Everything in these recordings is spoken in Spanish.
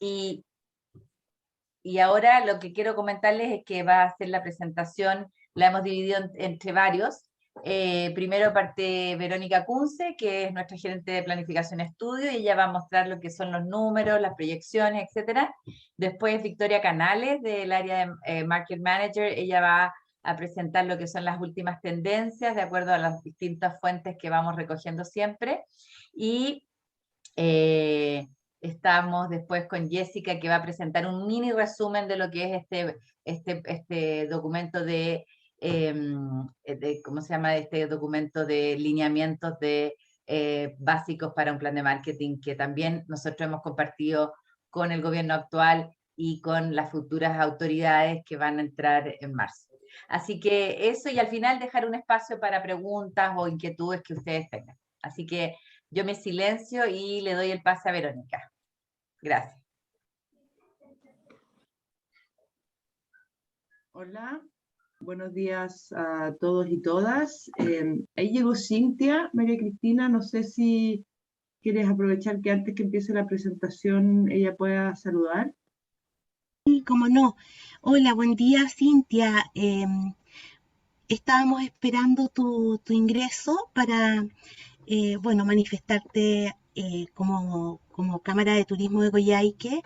Y, y ahora lo que quiero comentarles es que va a ser la presentación, la hemos dividido entre varios. Primero parte Verónica Kunze, que es nuestra gerente de planificación estudio, y ella va a mostrar lo que son los números, las proyecciones, etcétera. Después Victoria Canales, del área de Market Manager, ella va a presentar lo que son las últimas tendencias, de acuerdo a las distintas fuentes que vamos recogiendo siempre. Y estamos después con Jessica, que va a presentar un mini resumen de lo que es este documento ¿cómo se llama? Este documento de lineamientos básicos para un plan de marketing que también nosotros hemos compartido con el gobierno actual y con las futuras autoridades que van a entrar en marzo. Así que eso, y al final dejar un espacio para preguntas o inquietudes que ustedes tengan. Así que yo me silencio y le doy el pase a Verónica. Gracias. Hola, buenos días a todos y todas. Ahí llegó Cintia, María Cristina, no sé si quieres aprovechar que antes que empiece la presentación ella pueda saludar. Sí, cómo no. Hola, buen día, Cintia. Estábamos esperando tu ingreso para, bueno, manifestarte como Cámara de Turismo de Coyhaique.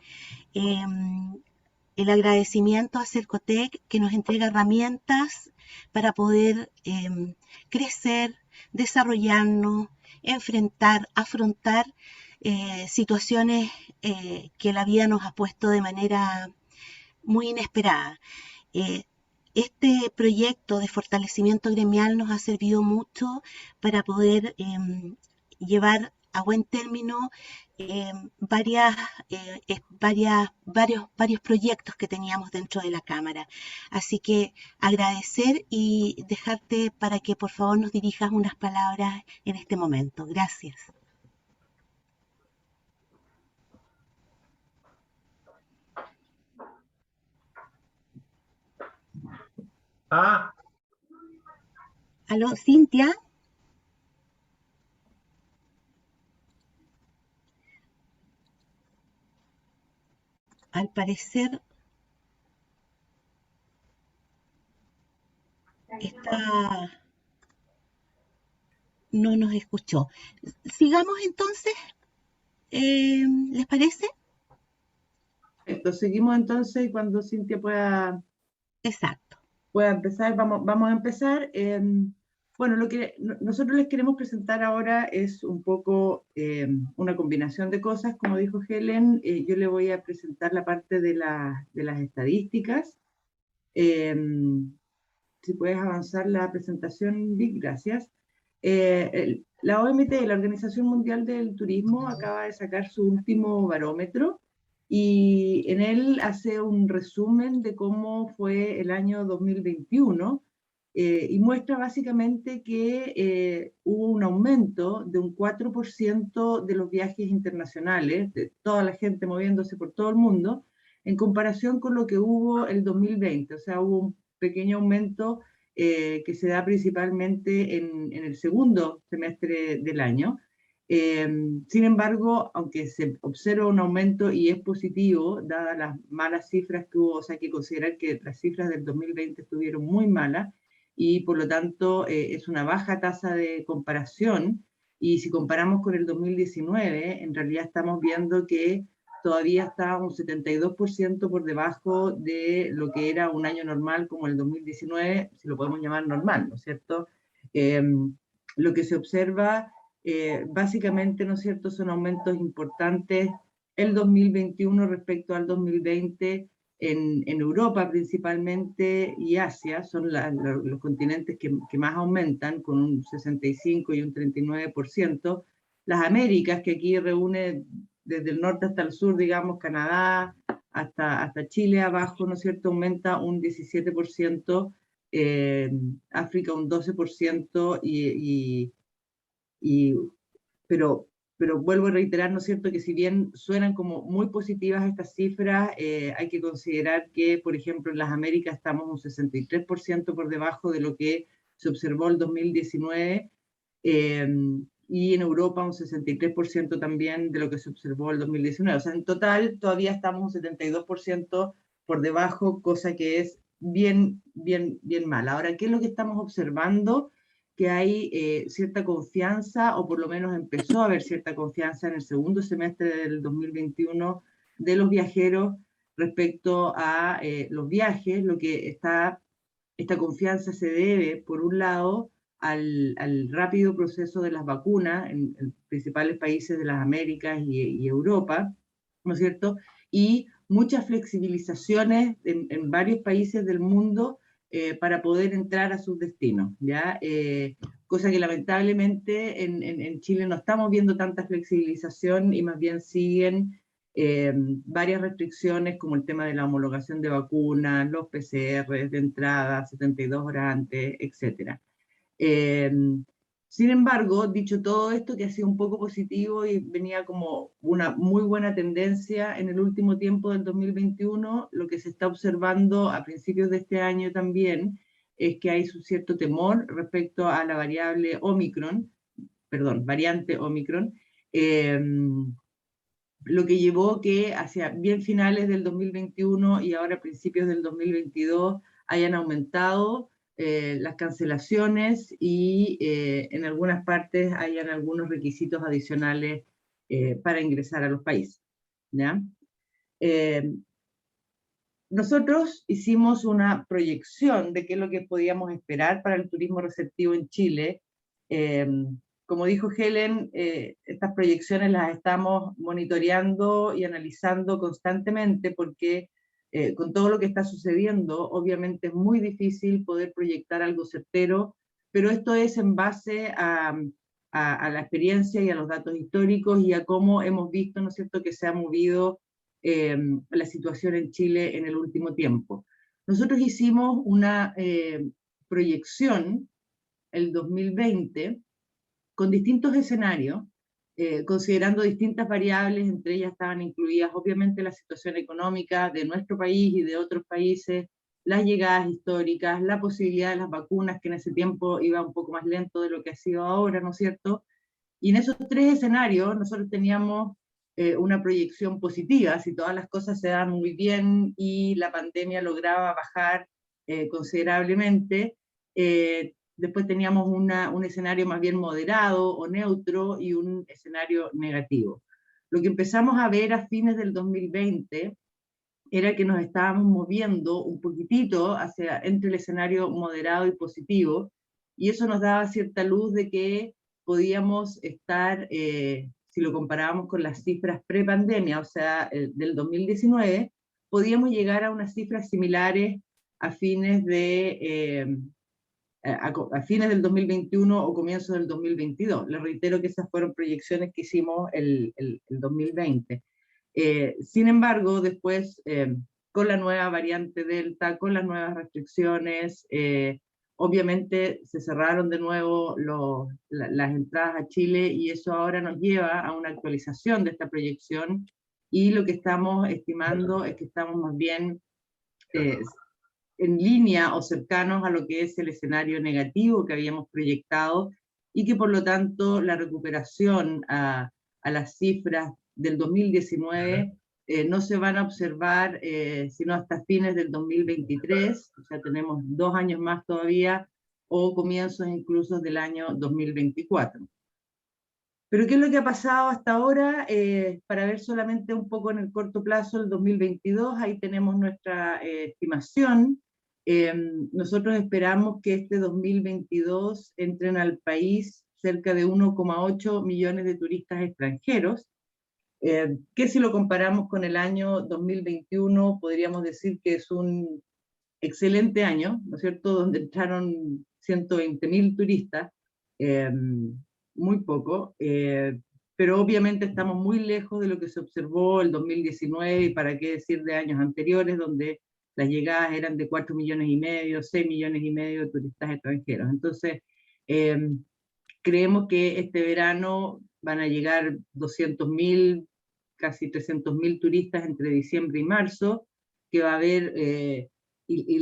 El agradecimiento a Cercotec, que nos entrega herramientas para poder crecer, desarrollarnos, afrontar situaciones que la vida nos ha puesto de manera muy inesperada. Este proyecto de fortalecimiento gremial nos ha servido mucho para poder llevar a buen término varios proyectos que teníamos dentro de la Cámara. Así que agradecer y dejarte para que por favor nos dirijas unas palabras en este momento. Gracias. ¿Aló, Cintia? Al parecer no nos escuchó. Sigamos entonces, ¿les parece? Perfecto, seguimos entonces y cuando Cintia pueda Exacto. empezar, vamos a empezar. Bueno, lo que nosotros les queremos presentar ahora es un poco una combinación de cosas. Como dijo Helen, yo le voy a presentar la parte de las estadísticas. Si puedes avanzar la presentación, Vic, gracias. La OMT, la Organización Mundial del Turismo, acaba de sacar su último barómetro y en él hace un resumen de cómo fue el año 2021 y muestra básicamente que hubo un aumento de un 4% de los viajes internacionales, de toda la gente moviéndose por todo el mundo, en comparación con lo que hubo el 2020. O sea, hubo un pequeño aumento que se da principalmente en el segundo semestre del año. Sin embargo, aunque se observa un aumento y es positivo, dadas las malas cifras que hubo, o sea, hay que considerar que las cifras del 2020 estuvieron muy malas y por lo tanto es una baja tasa de comparación. Y si comparamos con el 2019, en realidad estamos viendo que todavía está un 72% por debajo de lo que era un año normal como el 2019, si lo podemos llamar normal, ¿no es cierto? Lo que se observa básicamente, ¿no es cierto?, son aumentos importantes el 2021 respecto al 2020 en Europa principalmente y Asia, son los continentes que más aumentan, con un 65 y un 39%. Las Américas, que aquí reúne desde el norte hasta el sur, digamos, Canadá hasta Chile abajo, ¿no es cierto?, aumenta un 17%, África un 12%, pero vuelvo a reiterar, ¿no es cierto?, que si bien suenan como muy positivas estas cifras, hay que considerar que, por ejemplo, en las Américas estamos un 63% por debajo de lo que se observó el 2019, y en Europa un 63% también de lo que se observó el 2019. O sea, en total todavía estamos un 72% por debajo, cosa que es bien mal. Ahora, ¿qué es lo que estamos observando? Que hay cierta confianza, o por lo menos empezó a haber cierta confianza en el segundo semestre del 2021 de los viajeros respecto a los viajes. Esta confianza se debe, por un lado, al rápido proceso de las vacunas en principales países de las Américas y Europa, ¿no es cierto? Y muchas flexibilizaciones en varios países del mundo para poder entrar a sus destinos, ¿ya? Cosa que lamentablemente en Chile no estamos viendo tanta flexibilización y más bien siguen varias restricciones como el tema de la homologación de vacunas, los PCR de entrada, 72 horas antes, etc. Sin embargo, dicho todo esto, que ha sido un poco positivo y venía como una muy buena tendencia en el último tiempo del 2021, lo que se está observando a principios de este año también es que hay un cierto temor respecto a la variante Omicron, lo que llevó que hacia bien finales del 2021 y ahora principios del 2022 hayan aumentado las cancelaciones y en algunas partes hayan algunos requisitos adicionales para ingresar a los países, ¿ya? Nosotros hicimos una proyección de qué es lo que podíamos esperar para el turismo receptivo en Chile. Como dijo Helen, estas proyecciones las estamos monitoreando y analizando constantemente porque con todo lo que está sucediendo, obviamente es muy difícil poder proyectar algo certero, pero esto es en base a la experiencia y a los datos históricos y a cómo hemos visto, ¿no es cierto?, que se ha movido la situación en Chile en el último tiempo. Nosotros hicimos una proyección el 2020 con distintos escenarios, considerando distintas variables, entre ellas estaban incluidas obviamente la situación económica de nuestro país y de otros países, las llegadas históricas, la posibilidad de las vacunas, que en ese tiempo iba un poco más lento de lo que ha sido ahora, ¿no es cierto? Y en esos tres escenarios nosotros teníamos una proyección positiva, si todas las cosas se dan muy bien y la pandemia lograba bajar considerablemente. Después teníamos un escenario más bien moderado o neutro y un escenario negativo. Lo que empezamos a ver a fines del 2020 era que nos estábamos moviendo un poquitito entre el escenario moderado y positivo, y eso nos daba cierta luz de que podíamos estar, si lo comparábamos con las cifras pre-pandemia, o sea, del 2019, podíamos llegar a unas cifras similares a fines a fines del 2021 o comienzos del 2022. Les reitero que esas fueron proyecciones que hicimos el 2020. Sin embargo, después, con la nueva variante Delta, con las nuevas restricciones, obviamente se cerraron de nuevo las entradas a Chile y eso ahora nos lleva a una actualización de esta proyección y lo que estamos estimando es que estamos más bien en línea o cercanos a lo que es el escenario negativo que habíamos proyectado y que por lo tanto la recuperación a las cifras del 2019 no se van a observar sino hasta fines del 2023, o sea, tenemos 2 años más todavía, o comienzos incluso del año 2024. Pero ¿qué es lo que ha pasado hasta ahora? Para ver solamente un poco en el corto plazo, el 2022, ahí tenemos nuestra estimación. Nosotros esperamos que este 2022 entren al país cerca de 1,8 millones de turistas extranjeros, que si lo comparamos con el año 2021, podríamos decir que es un excelente año, ¿no es cierto?, donde entraron 120.000 turistas, muy poco, pero obviamente estamos muy lejos de lo que se observó el 2019 y para qué decir de años anteriores, donde las llegadas eran de 4,5 millones, 6,5 millones de turistas extranjeros. Entonces, creemos que este verano van a llegar 200.000, casi 300.000 turistas entre diciembre y marzo, que va a haber, y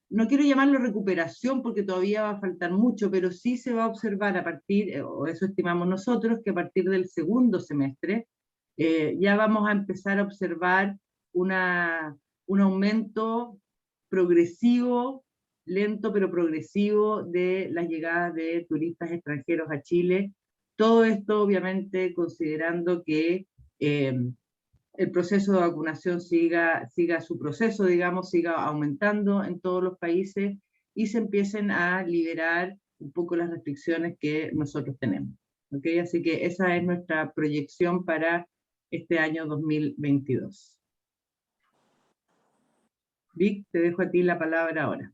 no quiero llamarlo recuperación porque todavía va a faltar mucho, pero sí se va a observar a partir, o eso estimamos nosotros, que a partir del segundo semestre ya vamos a empezar a observar un aumento progresivo, lento pero progresivo, de las llegadas de turistas extranjeros a Chile. Todo esto obviamente considerando que el proceso de vacunación siga su proceso, digamos, siga aumentando en todos los países y se empiecen a liberar un poco las restricciones que nosotros tenemos. ¿Okay? Así que esa es nuestra proyección para este año 2022. Vic, te dejo a ti la palabra ahora.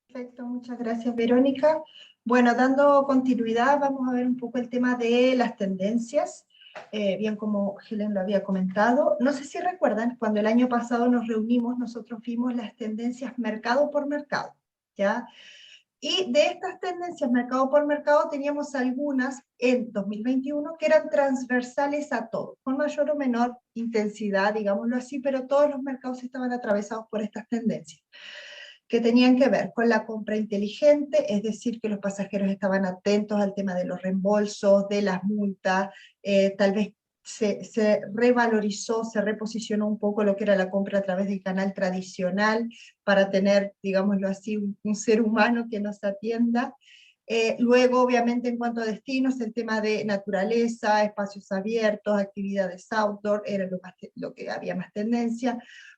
Perfecto, muchas gracias, Verónica. Bueno, dando continuidad, vamos a ver un poco el tema de las tendencias. Bien, como Helen lo había comentado, no sé si recuerdan, cuando el año pasado nos reunimos, nosotros vimos las tendencias mercado por mercado, ¿ya? Y de estas tendencias mercado por mercado teníamos algunas en 2021 que eran transversales a todos, con mayor o menor intensidad, digámoslo así, pero todos los mercados estaban atravesados por estas tendencias, que tenían que ver con la compra inteligente, es decir, que los pasajeros estaban atentos al tema de los reembolsos, de las multas, tal vez se revalorizó, se reposicionó un poco lo que era la compra a través del canal tradicional, para tener, digámoslo así, un ser humano que nos atienda. Luego, obviamente, en cuanto a destinos, el tema de naturaleza, espacios abiertos, actividades outdoor, era lo que había más tendencia.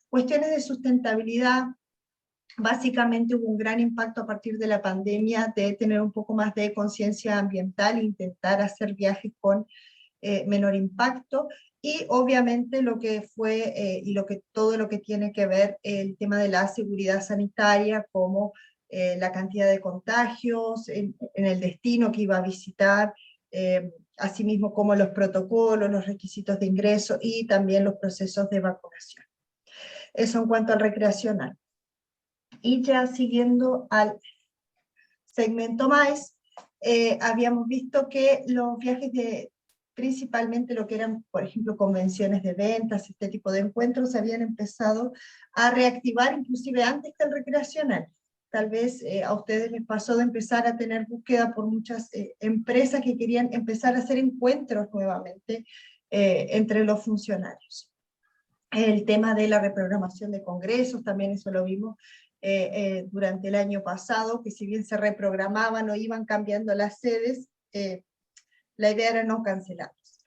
Cuestiones de sustentabilidad. Básicamente hubo un gran impacto a partir de la pandemia de tener un poco más de conciencia ambiental, intentar hacer viajes con menor impacto, y obviamente lo que fue, todo lo que tiene que ver el tema de la seguridad sanitaria, como la cantidad de contagios en el destino que iba a visitar, asimismo como los protocolos, los requisitos de ingreso y también los procesos de vacunación. Eso en cuanto al recreacional. Y ya siguiendo al segmento más, habíamos visto que los viajes principalmente lo que eran, por ejemplo, convenciones de ventas, este tipo de encuentros, se habían empezado a reactivar inclusive antes que el recreacional. Tal vez a ustedes les pasó de empezar a tener búsqueda por muchas empresas que querían empezar a hacer encuentros nuevamente entre los funcionarios. El tema de la reprogramación de congresos, también eso lo vimos durante el año pasado, que si bien se reprogramaban o iban cambiando las sedes, la idea era no cancelarlos.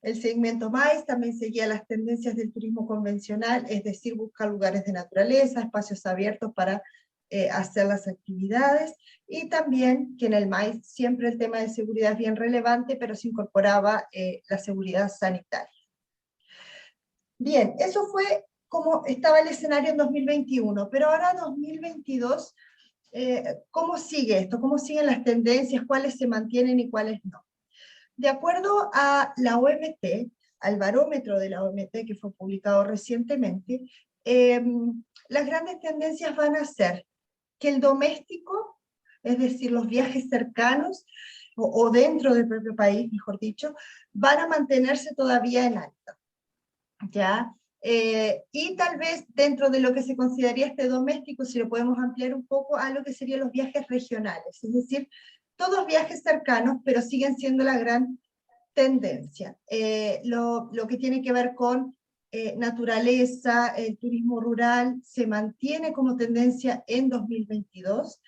El segmento más también seguía las tendencias del turismo convencional, es decir, buscar lugares de naturaleza, espacios abiertos para hacer las actividades, y también que en el MAIS siempre el tema de seguridad es bien relevante, pero se incorporaba la seguridad sanitaria. Bien, eso fue como estaba el escenario en 2021, pero ahora 2022, ¿cómo sigue esto? ¿Cómo siguen las tendencias? ¿Cuáles se mantienen y cuáles no? De acuerdo a la OMT, al barómetro de la OMT que fue publicado recientemente, las grandes tendencias van a ser que el doméstico, es decir, los viajes cercanos, o dentro del propio país, mejor dicho, van a mantenerse todavía en alta. ¿Ya? Y tal vez dentro de lo que se consideraría este doméstico, si lo podemos ampliar un poco a lo que serían los viajes regionales, es decir, todos viajes cercanos, pero siguen siendo la gran tendencia. Lo que tiene que ver con naturaleza, el turismo rural, se mantiene como tendencia en 2022,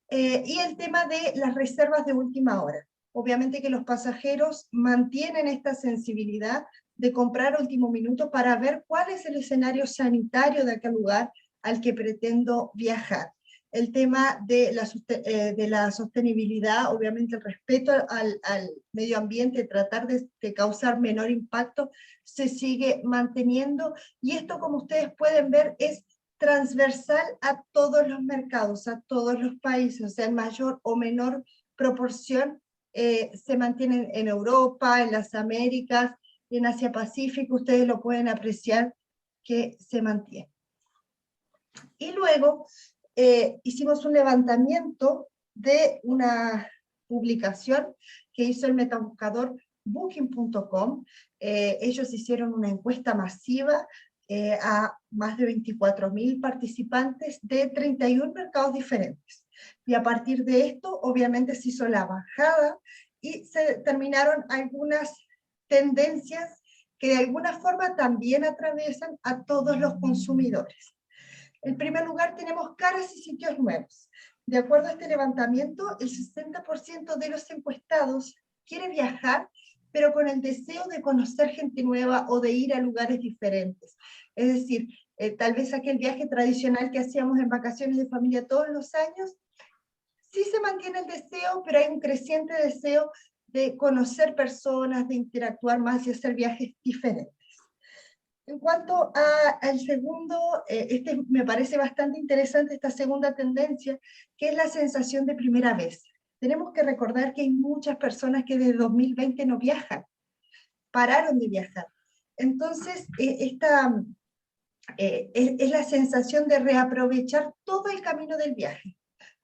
y el tema de las reservas de última hora. Obviamente que los pasajeros mantienen esta sensibilidad de comprar último minuto para ver cuál es el escenario sanitario de aquel lugar al que pretendo viajar. El tema de la sostenibilidad, obviamente el respeto al medio ambiente, tratar de causar menor impacto, se sigue manteniendo, y esto, como ustedes pueden ver, es transversal a todos los mercados, a todos los países, o sea, en mayor o menor proporción se mantienen en Europa, en las Américas, en Asia Pacífico, ustedes lo pueden apreciar que se mantiene. Y luego hicimos un levantamiento de una publicación que hizo el metabuscador Booking.com. Ellos hicieron una encuesta masiva a más de 24.000 participantes de 31 mercados diferentes. Y a partir de esto, obviamente se hizo la bajada y se determinaron algunas tendencias que de alguna forma también atraviesan a todos los consumidores. En primer lugar, tenemos caras y sitios nuevos. De acuerdo a este levantamiento, el 60% de los encuestados quiere viajar, pero con el deseo de conocer gente nueva o de ir a lugares diferentes. Es decir, tal vez aquel viaje tradicional que hacíamos en vacaciones de familia todos los años, sí se mantiene el deseo, pero hay un creciente deseo de conocer personas, de interactuar más y hacer viajes diferentes. En cuanto al segundo, este me parece bastante interesante, esta segunda tendencia, que es la sensación de primera vez. Tenemos que recordar que hay muchas personas que desde 2020 no viajan, pararon de viajar. Entonces, es la sensación de reaprovechar todo el camino del viaje.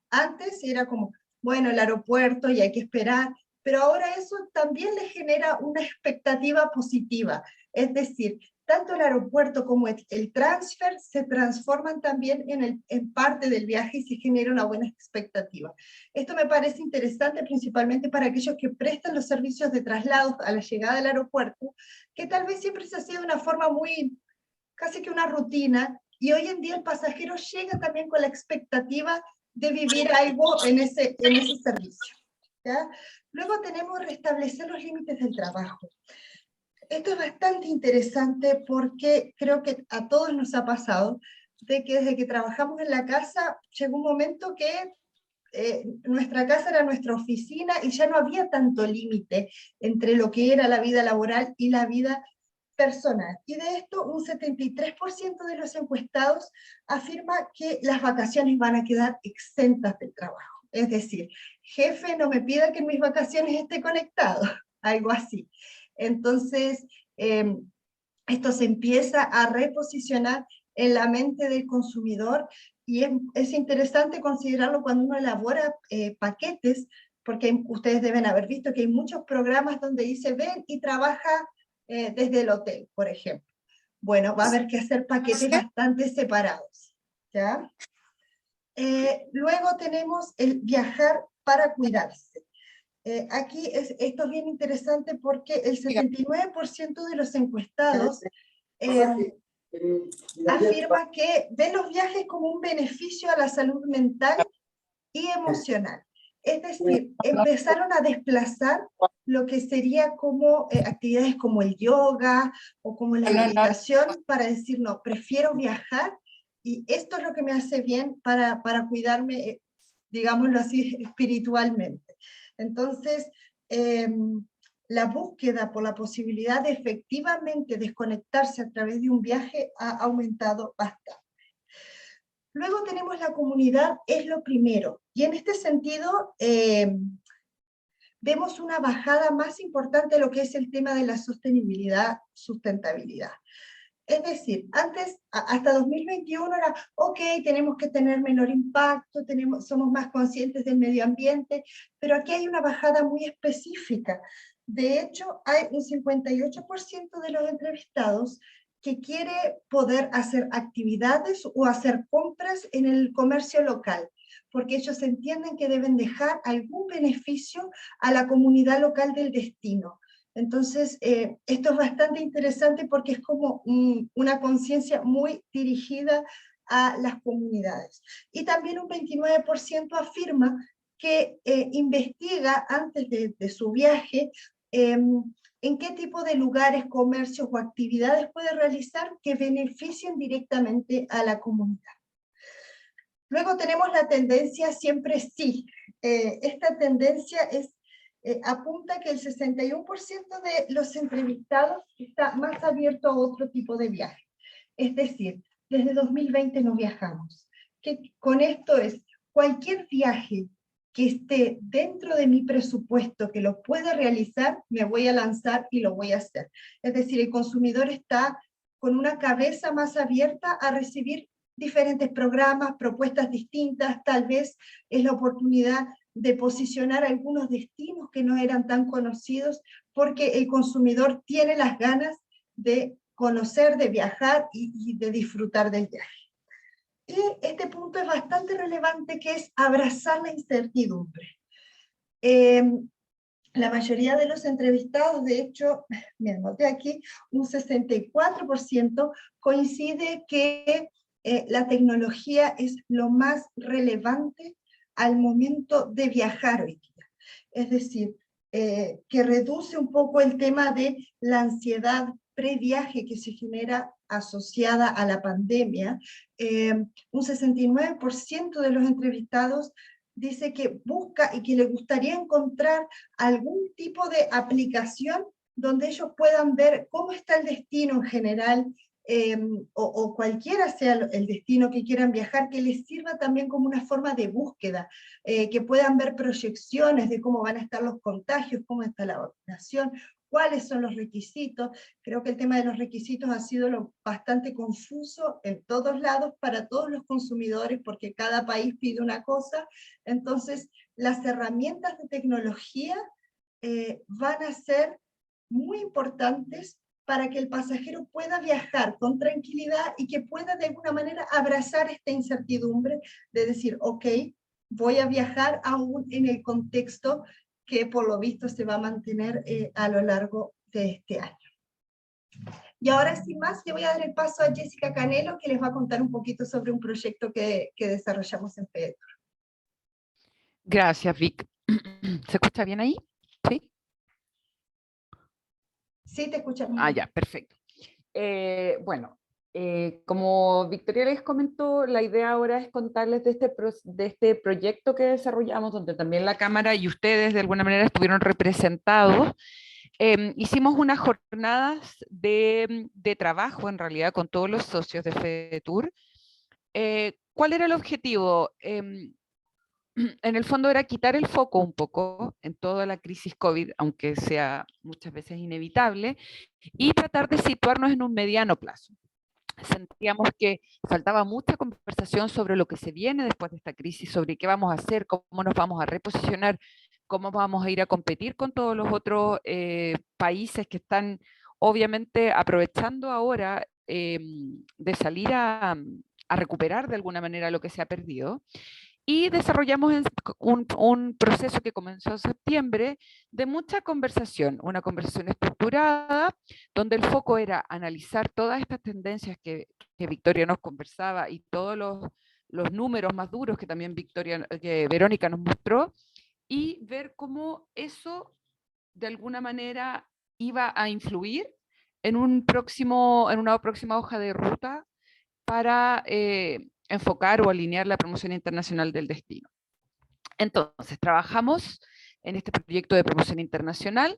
Antes era como, bueno, el aeropuerto y hay que esperar, pero ahora eso también le genera una expectativa positiva. Es decir, tanto el aeropuerto como el transfer se transforman también en parte del viaje y se genera una buena expectativa. Esto me parece interesante principalmente para aquellos que prestan los servicios de traslados a la llegada del aeropuerto, que tal vez siempre se hacía de una forma muy, casi que una rutina, y hoy en día el pasajero llega también con la expectativa de vivir algo en ese servicio. ¿Ya? Luego tenemos restablecer los límites del trabajo. Esto es bastante interesante porque creo que a todos nos ha pasado de que desde que trabajamos en la casa llegó un momento que nuestra casa era nuestra oficina y ya no había tanto límite entre lo que era la vida laboral y la vida personal. Y de esto un 73% de los encuestados afirma que las vacaciones van a quedar exentas del trabajo. Es decir, jefe, no me pida que en mis vacaciones esté conectado, algo así. Entonces, esto se empieza a reposicionar en la mente del consumidor y es interesante considerarlo cuando uno elabora paquetes, porque ustedes deben haber visto que hay muchos programas donde dice ven y trabaja desde el hotel, por ejemplo. Bueno, va a haber que hacer paquetes bastante separados, ¿ya? Luego tenemos el viajar para cuidarse. Aquí esto es bien interesante porque el 79% de los encuestados afirma que ven los viajes como un beneficio a la salud mental y emocional. Es decir, empezaron a desplazar lo que sería como actividades como el yoga o como la meditación para decir, no, prefiero viajar y esto es lo que me hace bien para cuidarme, digámoslo así, espiritualmente. Entonces, la búsqueda por la posibilidad de efectivamente desconectarse a través de un viaje ha aumentado bastante. Luego tenemos la comunidad, es lo primero, y en este sentido vemos una bajada más importante de lo que es el tema de la sustentabilidad. Es decir, antes, hasta 2021 era, ok, tenemos que tener menor impacto, somos más conscientes del medio ambiente, pero aquí hay una bajada muy específica. De hecho, hay un 58% de los entrevistados que quiere poder hacer actividades o hacer compras en el comercio local, porque ellos entienden que deben dejar algún beneficio a la comunidad local del destino. Entonces, esto es bastante interesante porque es como una conciencia muy dirigida a las comunidades. Y también un 29% afirma que investiga antes de su viaje en qué tipo de lugares, comercios o actividades puede realizar que beneficien directamente a la comunidad. Luego tenemos la tendencia siempre sí. Esta tendencia apunta que el 61% de los entrevistados está más abierto a otro tipo de viaje. Es decir, desde 2020 no viajamos. Con esto es, cualquier viaje que esté dentro de mi presupuesto, que lo pueda realizar, me voy a lanzar y lo voy a hacer. Es decir, el consumidor está con una cabeza más abierta a recibir diferentes programas, propuestas distintas, tal vez es la oportunidad de posicionar algunos destinos que no eran tan conocidos, porque el consumidor tiene las ganas de conocer, de viajar y de disfrutar del viaje. Y este punto es bastante relevante, que es abrazar la incertidumbre. La mayoría de los entrevistados, de hecho, me anoté aquí, un 64% coincide que la tecnología es lo más relevante al momento de viajar hoy día. Es decir, que reduce un poco el tema de la ansiedad previaje que se genera asociada a la pandemia. Un 69% de los entrevistados dice que busca y que le gustaría encontrar algún tipo de aplicación donde ellos puedan ver cómo está el destino en general, o cualquiera sea el destino que quieran viajar, que les sirva también como una forma de búsqueda, que puedan ver proyecciones de cómo van a estar los contagios, cómo está la vacunación, cuáles son los requisitos. Creo que el tema de los requisitos ha sido bastante confuso en todos lados para todos los consumidores, porque cada país pide una cosa. Entonces, las herramientas de tecnología van a ser muy importantes para que el pasajero pueda viajar con tranquilidad y que pueda de alguna manera abrazar esta incertidumbre de decir, ok, voy a viajar aún en el contexto que por lo visto se va a mantener a lo largo de este año. Y ahora sin más le voy a dar el paso a Jessica Canelo, que les va a contar un poquito sobre un proyecto que desarrollamos en FEDETUR. Gracias, Vic. ¿Se escucha bien ahí? ¿Sí? Sí, te escuchamos. Ah, ya, perfecto. Bueno, como Victoria les comentó, la idea ahora es contarles de este proyecto que desarrollamos, donde también la Cámara y ustedes de alguna manera estuvieron representados. Hicimos unas jornadas de trabajo, en realidad, con todos los socios de FEDETUR. ¿Cuál era el objetivo? En el fondo era quitar el foco un poco en toda la crisis COVID, aunque sea muchas veces inevitable, y tratar de situarnos en un mediano plazo. Sentíamos que faltaba mucha conversación sobre lo que se viene después de esta crisis, sobre qué vamos a hacer, cómo nos vamos a reposicionar, cómo vamos a ir a competir con todos los otros países que están obviamente aprovechando ahora de salir a recuperar de alguna manera lo que se ha perdido. Y desarrollamos un proceso que comenzó en septiembre de mucha conversación, una conversación estructurada, donde el foco era analizar todas estas tendencias que Victoria nos conversaba y todos los números más duros que también que Verónica nos mostró, y ver cómo eso de alguna manera iba a influir en una próxima hoja de ruta para enfocar o alinear la promoción internacional del destino. Entonces, trabajamos en este proyecto de promoción internacional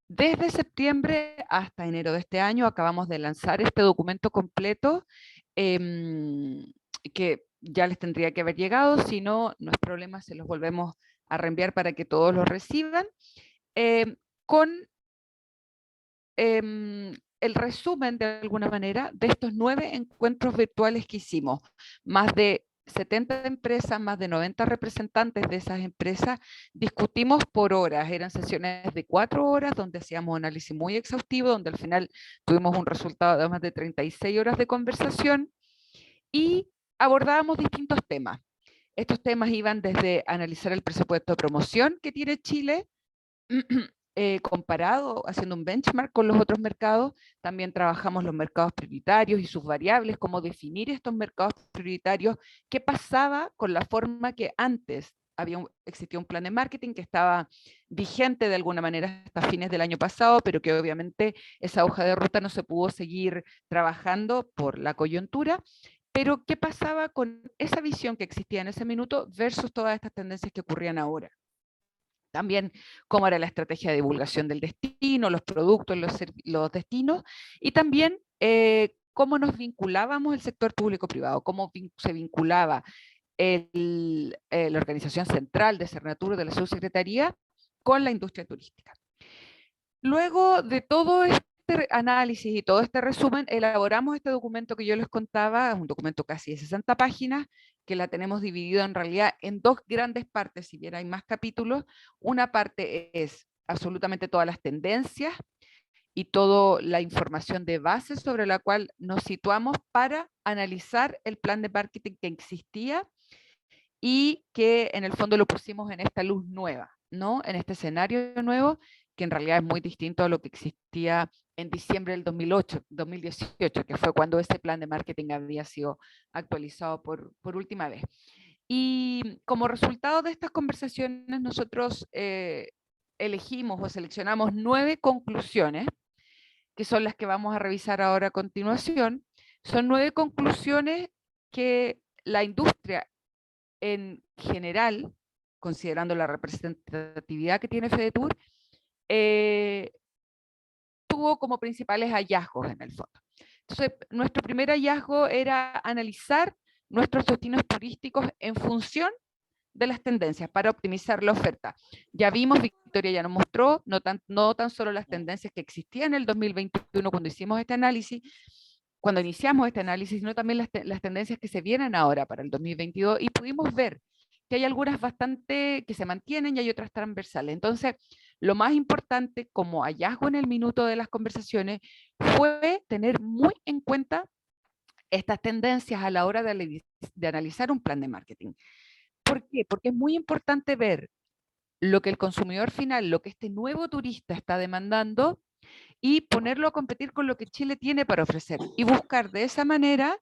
desde septiembre hasta enero de este año. Acabamos de lanzar este documento completo que ya les tendría que haber llegado, si no, no es problema, se los volvemos a reenviar para que todos lo reciban, con el resumen de alguna manera de estos 9 encuentros virtuales que hicimos. Más de 70 empresas, más de 90 representantes de esas empresas, discutimos por horas, eran sesiones de 4 horas donde hacíamos un análisis muy exhaustivo, donde al final tuvimos un resultado de más de 36 horas de conversación y abordábamos distintos temas. Estos temas iban desde analizar el presupuesto de promoción que tiene Chile, comparado, haciendo un benchmark con los otros mercados. También trabajamos los mercados prioritarios y sus variables, cómo definir estos mercados prioritarios, qué pasaba con la forma que antes existía un plan de marketing que estaba vigente de alguna manera hasta fines del año pasado, pero que obviamente esa hoja de ruta no se pudo seguir trabajando por la coyuntura. Pero qué pasaba con esa visión que existía en ese minuto versus todas estas tendencias que ocurrían ahora. También cómo era la estrategia de divulgación del destino, los productos, los destinos, y también cómo nos vinculábamos el sector público-privado, cómo se vinculaba la organización central de Cernatur, de la subsecretaría, con la industria turística. Luego de todo este análisis y todo este resumen, elaboramos este documento que yo les contaba, un documento casi de 60 páginas, que la tenemos dividido en realidad en 2 grandes partes, si bien hay más capítulos. Una parte es absolutamente todas las tendencias, y toda la información de base sobre la cual nos situamos para analizar el plan de marketing que existía y que en el fondo lo pusimos en esta luz nueva, ¿no? En este escenario nuevo, que en realidad es muy distinto a lo que existía en diciembre del 2018, que fue cuando ese plan de marketing había sido actualizado por última vez. Y como resultado de estas conversaciones, nosotros elegimos o seleccionamos 9 conclusiones, que son las que vamos a revisar ahora a continuación. Son 9 conclusiones que la industria en general, considerando la representatividad que tiene FEDETUR, tuvo como principales hallazgos en el fondo. Entonces, nuestro primer hallazgo era analizar nuestros destinos turísticos en función de las tendencias para optimizar la oferta. Ya vimos, Victoria ya nos mostró, no tan solo las tendencias que existían en el 2021 cuando hicimos este análisis, cuando iniciamos este análisis, sino también las tendencias que se vienen ahora para el 2022, y pudimos ver que hay algunas bastante que se mantienen y hay otras transversales. Entonces, lo más importante como hallazgo en el minuto de las conversaciones fue tener muy en cuenta estas tendencias a la hora de analizar un plan de marketing. ¿Por qué? Porque es muy importante ver lo que el consumidor final, lo que este nuevo turista está demandando, y ponerlo a competir con lo que Chile tiene para ofrecer y buscar de esa manera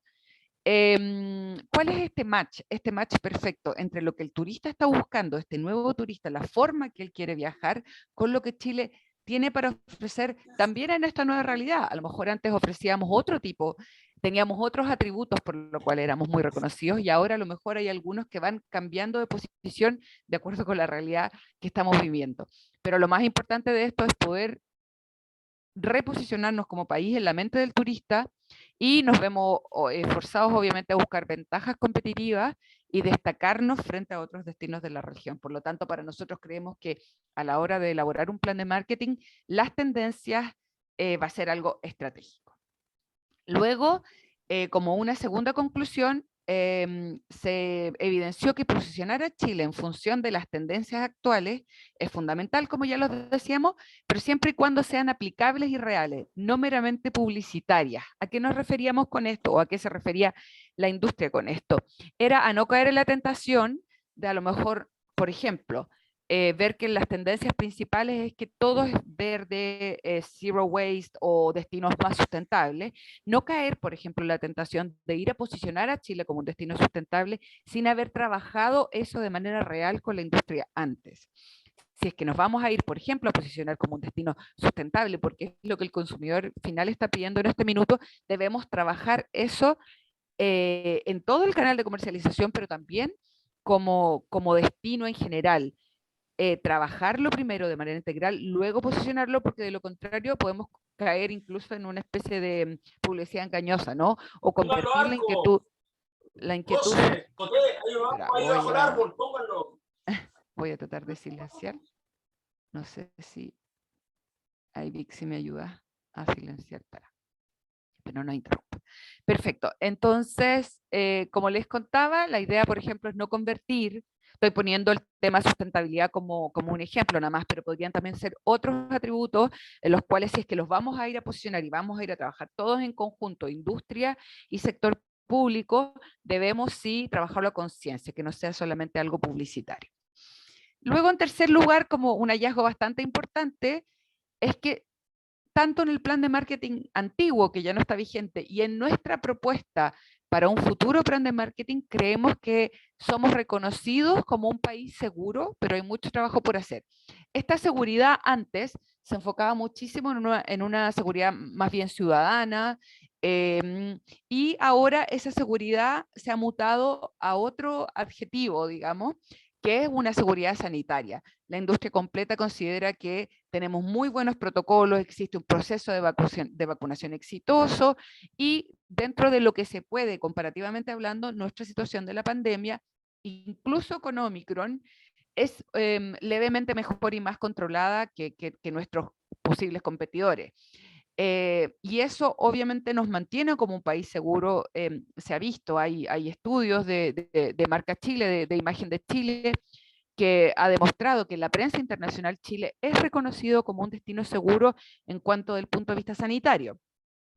cuál es este match perfecto entre lo que el turista está buscando, este nuevo turista, la forma que él quiere viajar, con lo que Chile tiene para ofrecer también en esta nueva realidad. A lo mejor antes ofrecíamos otro tipo, teníamos otros atributos por lo cual éramos muy reconocidos, y ahora a lo mejor hay algunos que van cambiando de posición de acuerdo con la realidad que estamos viviendo. Pero lo más importante de esto es poder reposicionarnos como país en la mente del turista, y nos vemos forzados obviamente a buscar ventajas competitivas y destacarnos frente a otros destinos de la región. Por lo tanto, para nosotros creemos que a la hora de elaborar un plan de marketing, las tendencias va a ser algo estratégico. Luego, como una segunda conclusión, se evidenció que posicionar a Chile en función de las tendencias actuales es fundamental, como ya lo decíamos, pero siempre y cuando sean aplicables y reales, no meramente publicitarias. ¿A qué nos referíamos con esto o a qué se refería la industria con esto? Era a no caer en la tentación de a lo mejor, por ejemplo, ver que las tendencias principales es que todo es verde, zero waste o destinos más sustentables. No caer, por ejemplo, en la tentación de ir a posicionar a Chile como un destino sustentable sin haber trabajado eso de manera real con la industria antes. Si es que nos vamos a ir, por ejemplo, a posicionar como un destino sustentable, porque es lo que el consumidor final está pidiendo en este minuto, debemos trabajar eso en todo el canal de comercialización, pero también como destino en general. Trabajarlo primero de manera integral, luego posicionarlo, porque de lo contrario podemos caer incluso en una especie de publicidad engañosa, ¿no? O convertir la inquietud. José, Coté, ahí bajo el árbol, pónganlo. Voy a tratar de silenciar. No sé si ahí Vic si me ayuda a silenciar pero no interrumpo. Perfecto. Entonces, como les contaba, la idea, por ejemplo, es no convertir. Estoy poniendo el tema sustentabilidad como un ejemplo nada más, pero podrían también ser otros atributos en los cuales, si es que los vamos a ir a posicionar y vamos a ir a trabajar todos en conjunto, industria y sector público, debemos sí trabajarlo a conciencia, que no sea solamente algo publicitario. Luego, en tercer lugar, como un hallazgo bastante importante, es que tanto en el plan de marketing antiguo, que ya no está vigente, y en nuestra propuesta para un futuro plan de marketing, creemos que somos reconocidos como un país seguro, pero hay mucho trabajo por hacer. Esta seguridad antes se enfocaba muchísimo en una seguridad más bien ciudadana, y ahora esa seguridad se ha mutado a otro adjetivo, digamos, que es una seguridad sanitaria. La industria completa considera que tenemos muy buenos protocolos, existe un proceso de vacunación exitoso, y dentro de lo que se puede, comparativamente hablando, nuestra situación de la pandemia, incluso con Omicron, es levemente mejor y más controlada que nuestros posibles competidores. Y eso obviamente nos mantiene como un país seguro. Se ha visto, hay estudios de Marca Chile, de imagen de Chile, que ha demostrado que en la prensa internacional Chile es reconocido como un destino seguro en cuanto del punto de vista sanitario.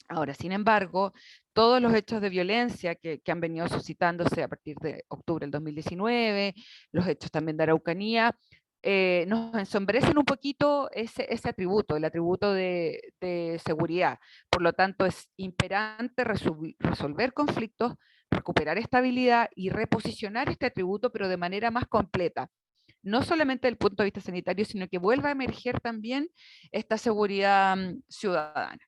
Ahora, sin embargo, todos los hechos de violencia que han venido suscitándose a partir de octubre del 2019, los hechos también de Araucanía, nos ensombrecen un poquito ese atributo, el atributo de seguridad. Por lo tanto, es imperante resolver conflictos, recuperar estabilidad y reposicionar este atributo, pero de manera más completa. No solamente desde el punto de vista sanitario, sino que vuelva a emerger también esta seguridad ciudadana.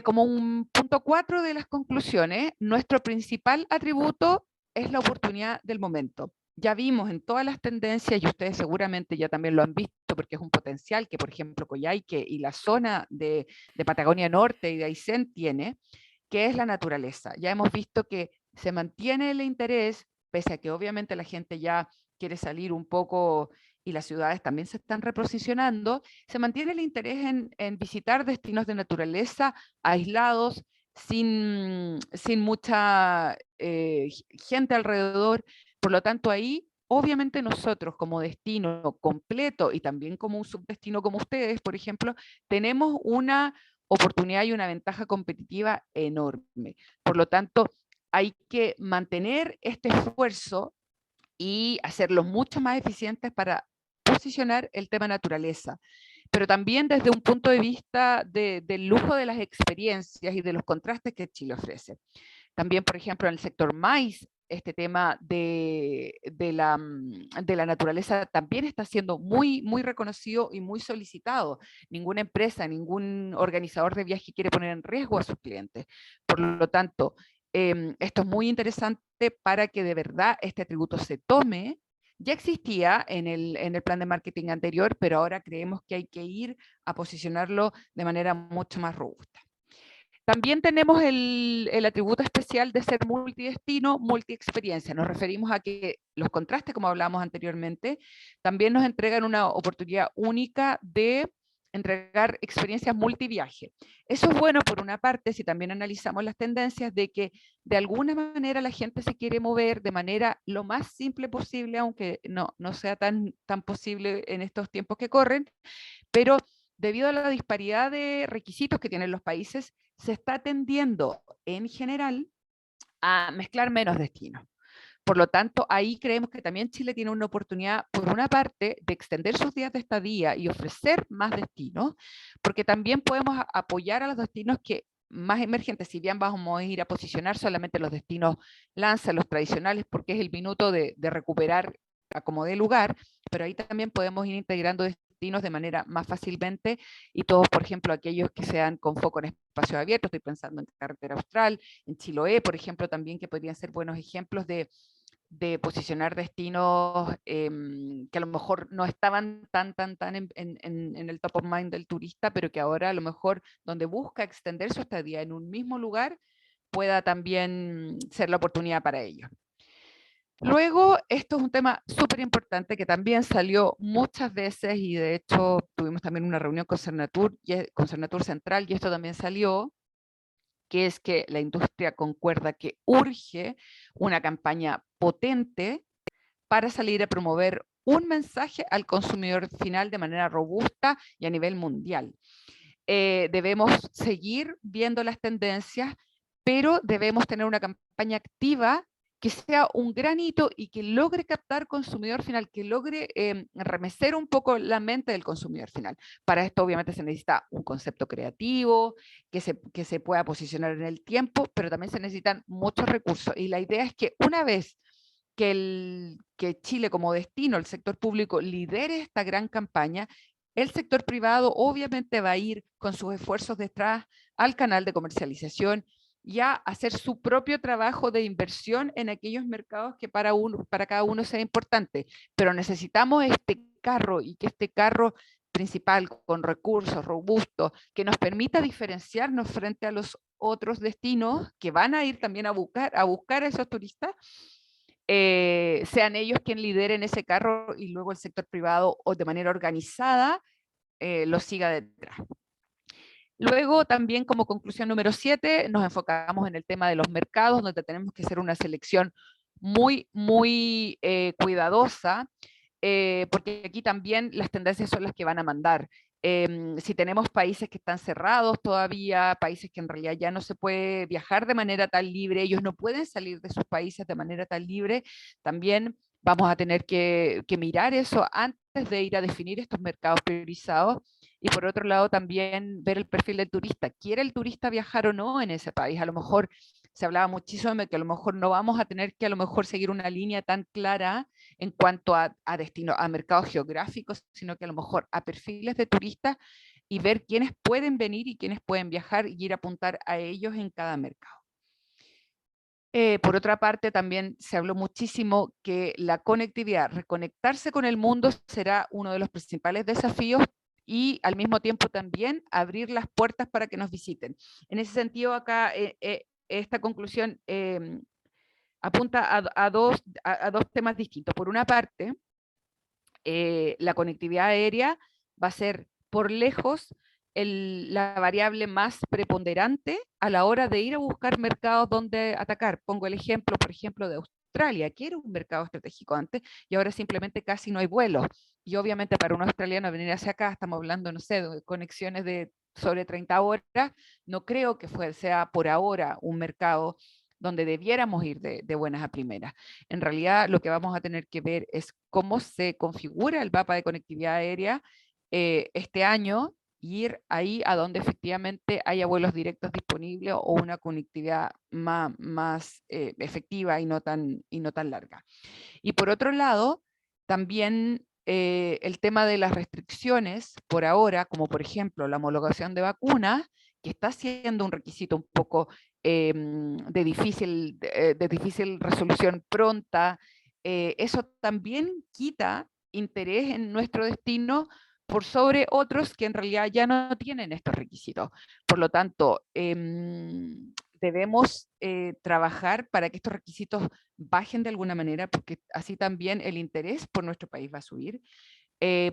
Como un punto 4 de las conclusiones, nuestro principal atributo es la oportunidad del momento. Ya vimos en todas las tendencias, y ustedes seguramente ya también lo han visto, porque es un potencial que, por ejemplo, Coyhaique y la zona de Patagonia Norte y de Aysén tiene, que es la naturaleza. Ya hemos visto que se mantiene el interés, pese a que obviamente la gente ya quiere salir un poco y las ciudades también se están reposicionando, se mantiene el interés en visitar destinos de naturaleza aislados, sin mucha gente alrededor. Por lo tanto, ahí, obviamente nosotros como destino completo y también como un subdestino como ustedes, por ejemplo, tenemos una oportunidad y una ventaja competitiva enorme. Por lo tanto, hay que mantener este esfuerzo y hacerlos mucho más eficientes para posicionar el tema naturaleza, pero también desde un punto de vista del lujo de las experiencias y de los contrastes que Chile ofrece. También, por ejemplo, en el sector maíz, este tema de la naturaleza también está siendo muy, muy reconocido y muy solicitado. Ninguna empresa, ningún organizador de viaje quiere poner en riesgo a sus clientes. Por lo tanto, esto es muy interesante para que de verdad este atributo se tome. Ya existía en el plan de marketing anterior, pero ahora creemos que hay que ir a posicionarlo de manera mucho más robusta. También tenemos el atributo especial de ser multidestino, multiexperiencia. Nos referimos a que los contrastes, como hablábamos anteriormente, también nos entregan una oportunidad única de entregar experiencias multiviaje. Eso es bueno por una parte, si también analizamos las tendencias de que de alguna manera la gente se quiere mover de manera lo más simple posible, aunque no sea tan posible en estos tiempos que corren, pero debido a la disparidad de requisitos que tienen los países, se está tendiendo en general a mezclar menos destinos. Por lo tanto, ahí creemos que también Chile tiene una oportunidad, por una parte, de extender sus días de estadía y ofrecer más destinos, porque también podemos apoyar a los destinos que más emergentes, si bien vamos a ir a posicionar solamente los destinos lanza, los tradicionales, porque es el minuto de recuperar a como dé lugar, pero ahí también podemos ir integrando destinos de manera más fácilmente, y todos, por ejemplo, aquellos que sean con foco en espacios abiertos, estoy pensando en Carretera Austral, en Chiloé, por ejemplo, también, que podrían ser buenos ejemplos de posicionar destinos que a lo mejor no estaban tan en el top of mind del turista, pero que ahora a lo mejor donde busca extender su estadía en un mismo lugar, pueda también ser la oportunidad para ellos. Luego, esto es un tema súper importante que también salió muchas veces, y de hecho tuvimos también una reunión con Cernatur Central, y esto también salió, que es que la industria concuerda que urge una campaña potente para salir a promover un mensaje al consumidor final de manera robusta y a nivel mundial. Debemos seguir viendo las tendencias, pero debemos tener una campaña activa que sea un gran hito y que logre captar consumidor final, que logre remecer un poco la mente del consumidor final. Para esto obviamente se necesita un concepto creativo, que se pueda posicionar en el tiempo, pero también se necesitan muchos recursos. Y la idea es que una vez que Chile como destino, el sector público, lidere esta gran campaña, el sector privado obviamente va a ir con sus esfuerzos detrás al canal de comercialización y a hacer su propio trabajo de inversión en aquellos mercados que para cada uno sea importante. Pero necesitamos este carro, y que este carro principal con recursos robustos que nos permita diferenciarnos frente a los otros destinos que van a ir también a buscar a esos turistas, sean ellos quienes lideren ese carro y luego el sector privado o de manera organizada lo siga detrás. Luego también, como conclusión número 7, nos enfocamos en el tema de los mercados, donde tenemos que hacer una selección muy, muy cuidadosa, porque aquí también las tendencias son las que van a mandar. Si tenemos países que están cerrados todavía, países que en realidad ya no se puede viajar de manera tan libre, ellos no pueden salir de sus países de manera tan libre, también vamos a tener que mirar eso antes de ir a definir estos mercados priorizados. Y por otro lado también ver el perfil del turista. ¿Quiere el turista viajar o no en ese país? A lo mejor se hablaba muchísimo de que a lo mejor no vamos a tener que a lo mejor seguir una línea tan clara en cuanto a destino, a mercados geográficos, sino que a lo mejor a perfiles de turistas y ver quiénes pueden venir y quiénes pueden viajar y ir a apuntar a ellos en cada mercado. Por otra parte, también se habló muchísimo que la conectividad, reconectarse con el mundo será uno de los principales desafíos y al mismo tiempo también abrir las puertas para que nos visiten. En ese sentido, acá esta conclusión apunta a dos temas distintos. Por una parte, la conectividad aérea va a ser por lejos la variable más preponderante a la hora de ir a buscar mercados donde atacar. Pongo el ejemplo, por ejemplo, de Australia, que era un mercado estratégico antes y ahora simplemente casi no hay vuelos. Y obviamente para un australiano venir hacia acá, estamos hablando, no sé, de conexiones de sobre 30 horas, no creo que sea por ahora un mercado donde debiéramos ir de buenas a primeras. En realidad lo que vamos a tener que ver es cómo se configura el mapa de conectividad aérea este año, ir ahí a donde efectivamente haya vuelos directos disponibles o una conectividad más efectiva y no tan larga. Y por otro lado, también el tema de las restricciones por ahora, como por ejemplo la homologación de vacunas, que está siendo un requisito un poco de difícil resolución pronta, eso también quita interés en nuestro destino por sobre otros que en realidad ya no tienen estos requisitos. Por lo tanto, debemos trabajar para que estos requisitos bajen de alguna manera, porque así también el interés por nuestro país va a subir.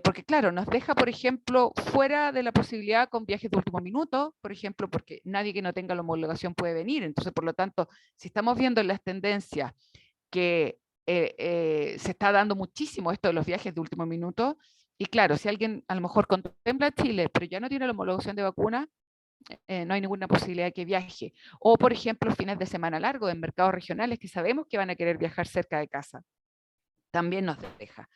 Porque claro, nos deja, por ejemplo, fuera de la posibilidad con viajes de último minuto, por ejemplo, porque nadie que no tenga la homologación puede venir. Entonces, por lo tanto, si estamos viendo en las tendencias que se está dando muchísimo esto de los viajes de último minuto, y claro, si alguien a lo mejor contempla Chile, pero ya no tiene la homologación de vacuna, no hay ninguna posibilidad de que viaje. O, por ejemplo, fines de semana largos en mercados regionales que sabemos que van a querer viajar cerca de casa. También nos deja.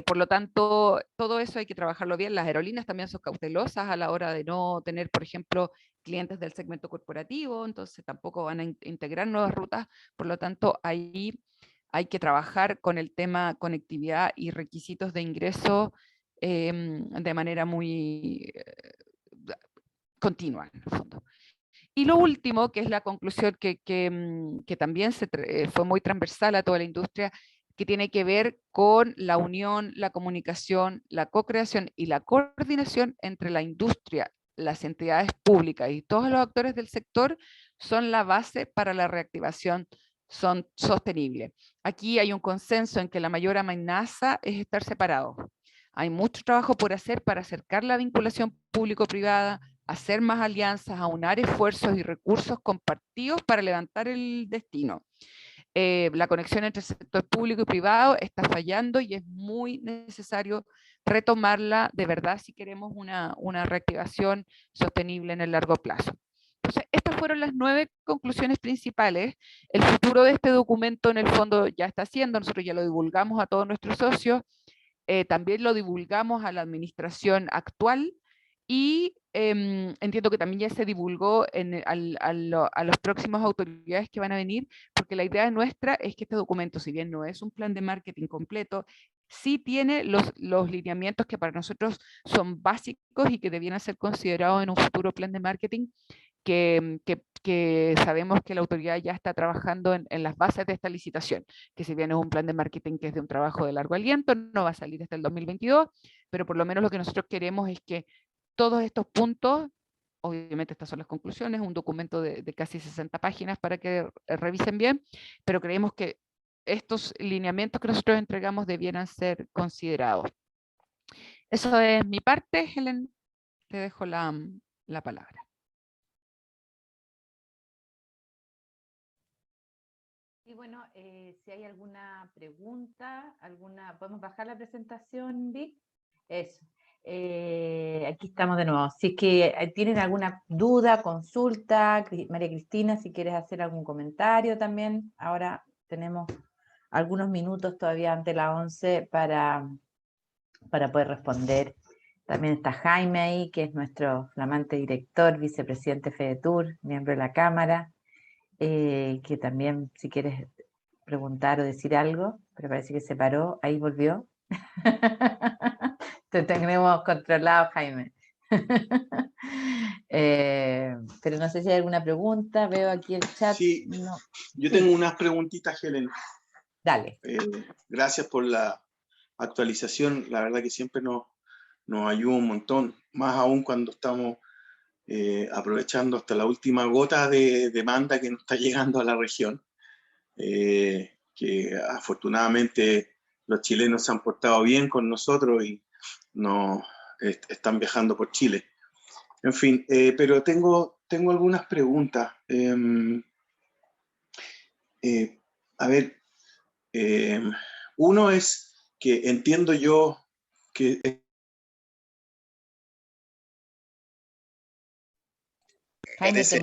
Por lo tanto, todo eso hay que trabajarlo bien. Las aerolíneas también son cautelosas a la hora de no tener, por ejemplo, clientes del segmento corporativo, entonces tampoco van a integrar nuevas rutas. Por lo tanto, ahí hay que trabajar con el tema conectividad y requisitos de ingreso de manera muy continua, en el fondo. Y lo último, que es la conclusión que también fue muy transversal a toda la industria, que tiene que ver con la unión, la comunicación, la co-creación y la coordinación entre la industria, las entidades públicas y todos los actores del sector son la base para la reactivación sostenible. Aquí hay un consenso en que la mayor amenaza es estar separados. Hay mucho trabajo por hacer para acercar la vinculación público-privada, hacer más alianzas, aunar esfuerzos y recursos compartidos para levantar el destino. La conexión entre el sector público y privado está fallando y es muy necesario retomarla de verdad si queremos una reactivación sostenible en el largo plazo. Entonces, estas fueron las 9 conclusiones principales. El futuro de este documento en el fondo ya está haciendo, nosotros ya lo divulgamos a todos nuestros socios, también lo divulgamos a la administración actual y entiendo que también ya se divulgó a las próximas autoridades que van a venir, porque la idea nuestra es que este documento, si bien no es un plan de marketing completo, sí tiene los lineamientos que para nosotros son básicos y que debieran ser considerados en un futuro plan de marketing, que sabemos que la autoridad ya está trabajando en las bases de esta licitación, que si bien es un plan de marketing que es de un trabajo de largo aliento, no va a salir hasta el 2022, pero por lo menos lo que nosotros queremos es que todos estos puntos, obviamente estas son las conclusiones, un documento de casi 60 páginas para que revisen bien, pero creemos que estos lineamientos que nosotros entregamos debieran ser considerados. Eso es mi parte, Helen, te dejo la palabra. Y bueno, si hay alguna pregunta, ¿podemos bajar la presentación, Vic? Eso. Aquí estamos de nuevo. Si es que tienen alguna duda, consulta, María Cristina, si quieres hacer algún comentario también, ahora tenemos algunos minutos todavía antes de las 11 para poder responder. También está Jaime ahí, que es nuestro flamante director, vicepresidente FEDETUR, miembro de la Cámara, que también, si quieres preguntar o decir algo, pero parece que se paró, ahí volvió. Te tenemos controlado, Jaime. Pero no sé si hay alguna pregunta, veo aquí el chat. Sí, no. yo Sí. tengo unas preguntitas, Helen. Dale. Gracias por la actualización, la verdad que siempre nos ayuda un montón, más aún cuando estamos aprovechando hasta la última gota de demanda que nos está llegando a la región, que afortunadamente los chilenos se han portado bien con nosotros y no están viajando por Chile. En fin, pero tengo algunas preguntas. A ver, uno es que entiendo yo que... Jaime, ese,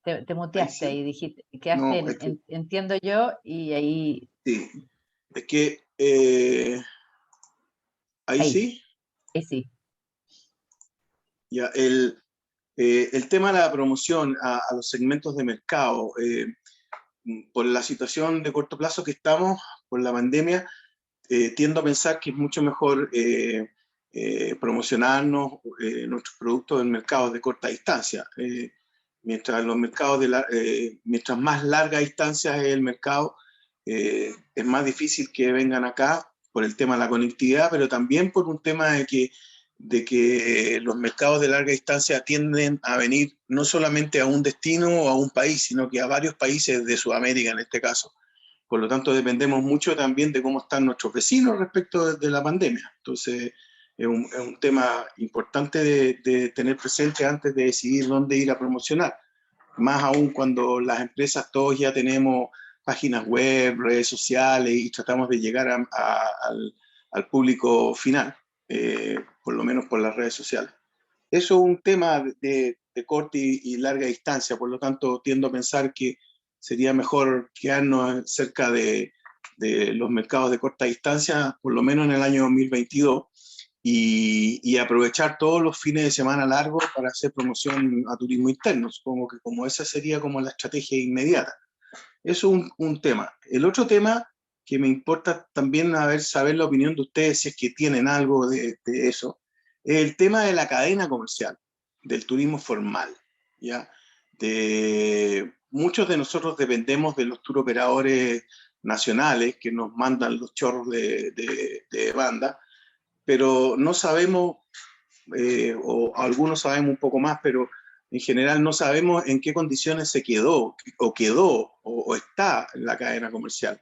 te muteaste sí, y dijiste, quedaste no, es que, entiendo yo, y ahí, sí, es que ahí sí, sí. ya, el tema de la promoción a los segmentos de mercado, por la situación de corto plazo que estamos, por la pandemia, tiendo a pensar que es mucho mejor promocionarnos nuestros productos en mercados de corta distancia. Mientras los mercados mientras más larga distancia es el mercado, es más difícil que vengan acá por el tema de la conectividad, pero también por un tema de que los mercados de larga distancia tienden a venir no solamente a un destino o a un país, sino que a varios países de Sudamérica en este caso. Por lo tanto, dependemos mucho también de cómo están nuestros vecinos respecto de la pandemia. Entonces, es un tema importante de tener presente antes de decidir dónde ir a promocionar. Más aún cuando las empresas todos ya tenemos páginas web, redes sociales y tratamos de llegar al público final, por lo menos por las redes sociales. Eso es un tema de corta y larga distancia, por lo tanto tiendo a pensar que sería mejor quedarnos cerca de los mercados de corta distancia, por lo menos en el año 2022, y aprovechar todos los fines de semana largos para hacer promoción a turismo interno. Supongo que como esa sería como la estrategia inmediata. Eso es un tema. El otro tema que me importa también saber la opinión de ustedes, si es que tienen algo de eso, es el tema de la cadena comercial, del turismo formal, ¿ya? Muchos de nosotros dependemos de los tour operadores nacionales que nos mandan los chorros de banda, pero no sabemos, o algunos sabemos un poco más, pero en general no sabemos en qué condiciones se quedó o está la cadena comercial.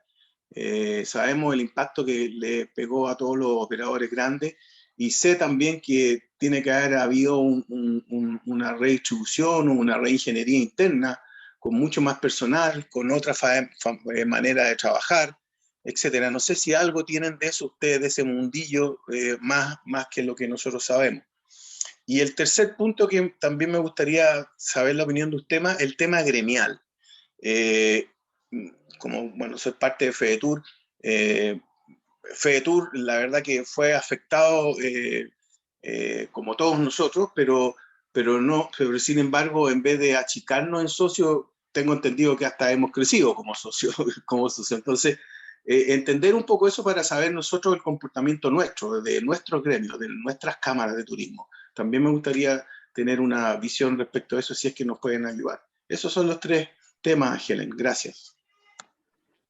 Sabemos el impacto que le pegó a todos los operadores grandes y sé también que tiene que haber habido una redistribución o una reingeniería interna con mucho más personal, con otra manera de trabajar, etcétera. No sé si algo tienen de eso ustedes, de ese mundillo, más que lo que nosotros sabemos. Y el tercer punto que también me gustaría saber la opinión de usted, el tema gremial. Como, bueno, soy parte de FEDETUR, FEDETUR la verdad que fue afectado como todos nosotros, pero sin embargo, en vez de achicarnos en socios, tengo entendido que hasta hemos crecido como socios. Entonces, entender un poco eso para saber nosotros el comportamiento nuestro, de nuestros gremios, de nuestras cámaras de turismo. También me gustaría tener una visión respecto a eso, si es que nos pueden ayudar. Esos son los tres temas, Helen. Gracias.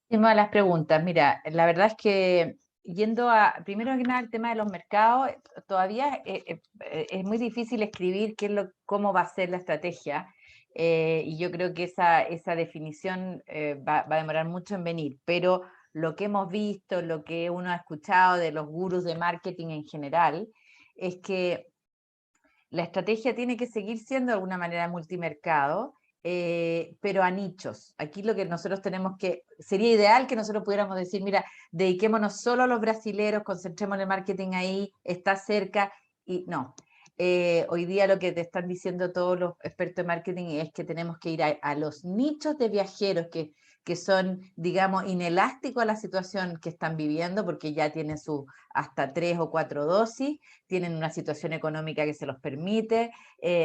Las preguntas. Mira, la verdad es que yendo primero que nada, el tema de los mercados, todavía es muy difícil escribir cómo va a ser la estrategia, y yo creo que esa definición va a demorar mucho en venir, pero lo que hemos visto, lo que uno ha escuchado de los gurús de marketing en general, es que la estrategia tiene que seguir siendo de alguna manera multimercado, pero a nichos. Aquí lo que nosotros tenemos que, sería ideal que nosotros pudiéramos decir, mira, dediquémonos solo a los brasileros, concentremos el marketing ahí, está cerca, y no. Hoy día lo que te están diciendo todos los expertos de marketing es que tenemos que ir a los nichos de viajeros que son, digamos, inelásticos a la situación que están viviendo, porque ya tienen hasta 3 o 4 dosis, tienen una situación económica que se los permite,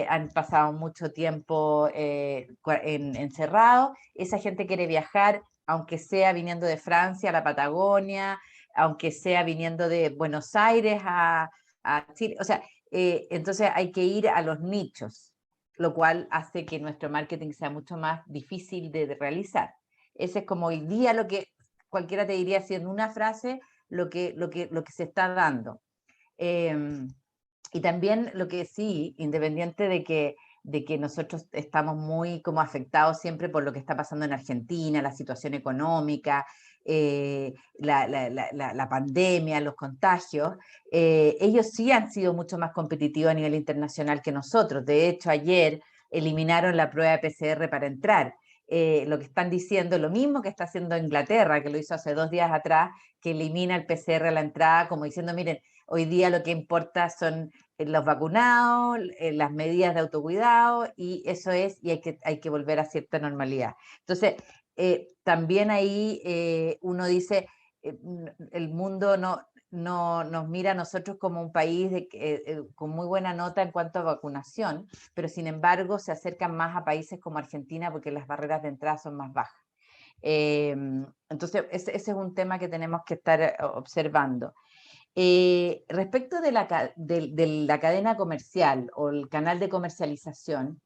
han pasado mucho tiempo encerrados, esa gente quiere viajar, aunque sea viniendo de Francia a la Patagonia, aunque sea viniendo de Buenos Aires a Chile, o sea, entonces hay que ir a los nichos, lo cual hace que nuestro marketing sea mucho más difícil de realizar. Ese es como hoy día lo que cualquiera te diría así en una frase, lo que se está dando. Y también lo que sí, independiente de que nosotros estamos muy como afectados siempre por lo que está pasando en Argentina, la situación económica, la pandemia, los contagios, ellos sí han sido mucho más competitivos a nivel internacional que nosotros. De hecho, ayer eliminaron la prueba de PCR para entrar. Lo que están diciendo, lo mismo que está haciendo Inglaterra, que lo hizo hace 2 días atrás, que elimina el PCR a la entrada, como diciendo, miren, hoy día lo que importa son los vacunados, las medidas de autocuidado, y eso es, y hay que volver a cierta normalidad. Entonces, también ahí uno dice, el mundo no nos mira a nosotros como un país con muy buena nota en cuanto a vacunación, pero sin embargo se acercan más a países como Argentina porque las barreras de entrada son más bajas. Entonces, ese es un tema que tenemos que estar observando. Respecto de la cadena comercial o el canal de comercialización,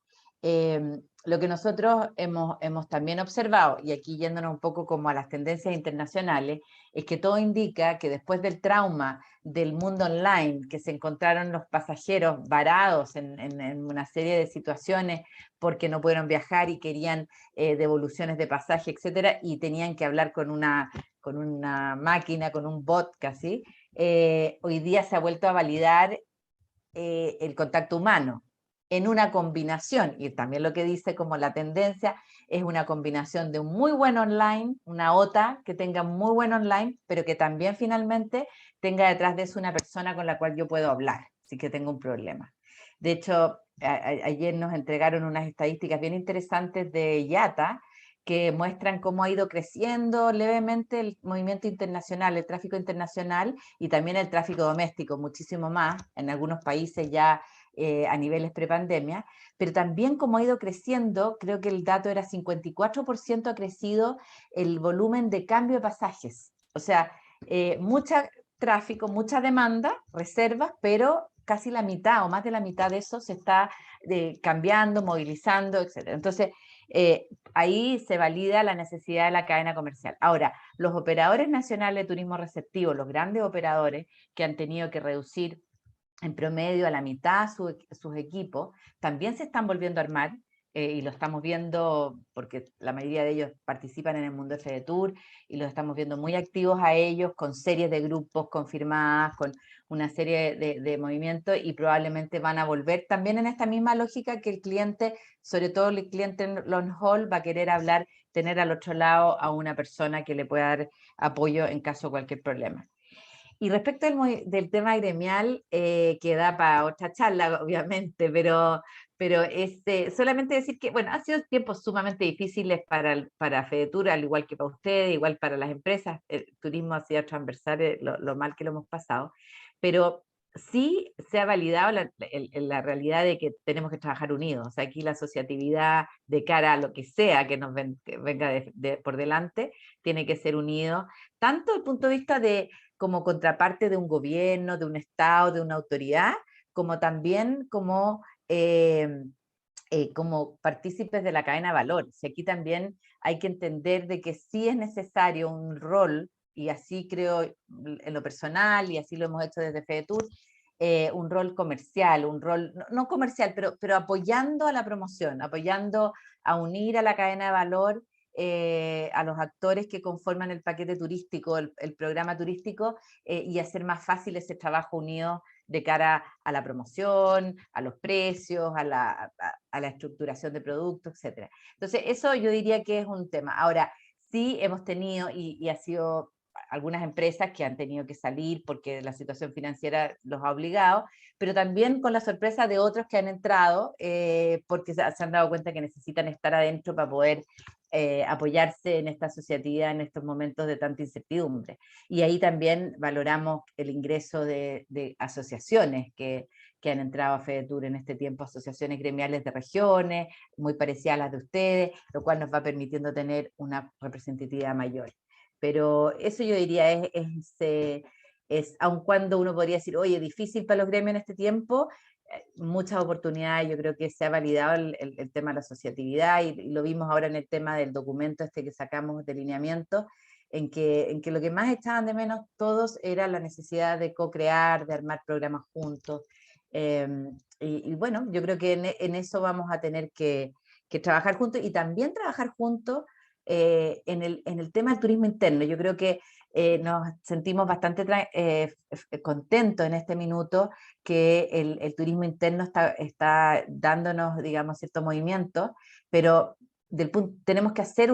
lo que nosotros hemos también observado, y aquí yéndonos un poco como a las tendencias internacionales, es que todo indica que después del trauma del mundo online, que se encontraron los pasajeros varados en una serie de situaciones porque no pudieron viajar y querían devoluciones de pasaje, etcétera, y tenían que hablar con una máquina, con un bot casi, hoy día se ha vuelto a validar el contacto humano en una combinación, y también lo que dice como la tendencia es una combinación de un muy buen online, una OTA que tenga muy buen online, pero que también finalmente tenga detrás de eso una persona con la cual yo puedo hablar, si que tengo un problema. De hecho, ayer nos entregaron unas estadísticas bien interesantes de IATA, que muestran cómo ha ido creciendo levemente el movimiento internacional, el tráfico internacional y también el tráfico doméstico, muchísimo más, en algunos países ya a niveles prepandemia, pero también cómo ha ido creciendo, creo que el dato era 54% ha crecido el volumen de cambio de pasajes. O sea, mucho tráfico, mucha demanda, reservas, pero casi la mitad o más de la mitad de eso se está cambiando, movilizando, etc. Entonces, ahí se valida la necesidad de la cadena comercial. Ahora, los operadores nacionales de turismo receptivo, los grandes operadores que han tenido que reducir en promedio a la mitad sus equipos, también se están volviendo a armar, y lo estamos viendo porque la mayoría de ellos participan en el mundo FEDETUR y los estamos viendo muy activos a ellos, con series de grupos confirmadas, con una serie de movimientos, y probablemente van a volver también en esta misma lógica que el cliente, sobre todo el cliente en long haul, va a querer hablar, tener al otro lado a una persona que le pueda dar apoyo en caso de cualquier problema. Y respecto del tema gremial, que da para otra charla, obviamente, pero solamente decir que, bueno, han sido tiempos sumamente difíciles para FEDETUR, al igual que para ustedes, igual para las empresas. El turismo ha sido transversal, lo mal que lo hemos pasado, pero sí se ha validado la realidad de que tenemos que trabajar unidos. O sea, aquí la asociatividad de cara a lo que sea que nos venga por delante, tiene que ser unido, tanto desde el punto de vista de como contraparte de un gobierno, de un Estado, de una autoridad, como también como partícipes de la cadena de valor. Y aquí también hay que entender de que sí es necesario un rol, y así creo en lo personal, y así lo hemos hecho desde FEDETUR, un rol comercial, un rol, no comercial, pero apoyando a la promoción, apoyando a unir a la cadena de valor, a los actores que conforman el paquete turístico, el programa turístico, y hacer más fácil ese trabajo unido de cara a la promoción, a los precios, a la estructuración de productos, etc. Entonces, eso yo diría que es un tema. Ahora, sí hemos tenido, y ha sido algunas empresas que han tenido que salir porque la situación financiera los ha obligado, pero también con la sorpresa de otros que han entrado porque se han dado cuenta que necesitan estar adentro para poder apoyarse en esta asociatividad en estos momentos de tanta incertidumbre. Y ahí también valoramos el ingreso de asociaciones que han entrado a FEDETUR en este tiempo, asociaciones gremiales de regiones, muy parecidas a las de ustedes, lo cual nos va permitiendo tener una representatividad mayor. Pero eso yo diría es aun cuando uno podría decir, oye, difícil para los gremios en este tiempo, muchas oportunidades. Yo creo que se ha validado el tema de la asociatividad y lo vimos ahora en el tema del documento este que sacamos de lineamiento, en que lo que más echaban de menos todos era la necesidad de co-crear, de armar programas juntos. Y bueno, yo creo que en eso vamos a tener que trabajar juntos y también trabajar juntos en el tema del turismo interno. Yo creo que nos sentimos bastante contentos en este minuto que el turismo interno está dándonos, digamos, cierto movimiento, pero tenemos que hacer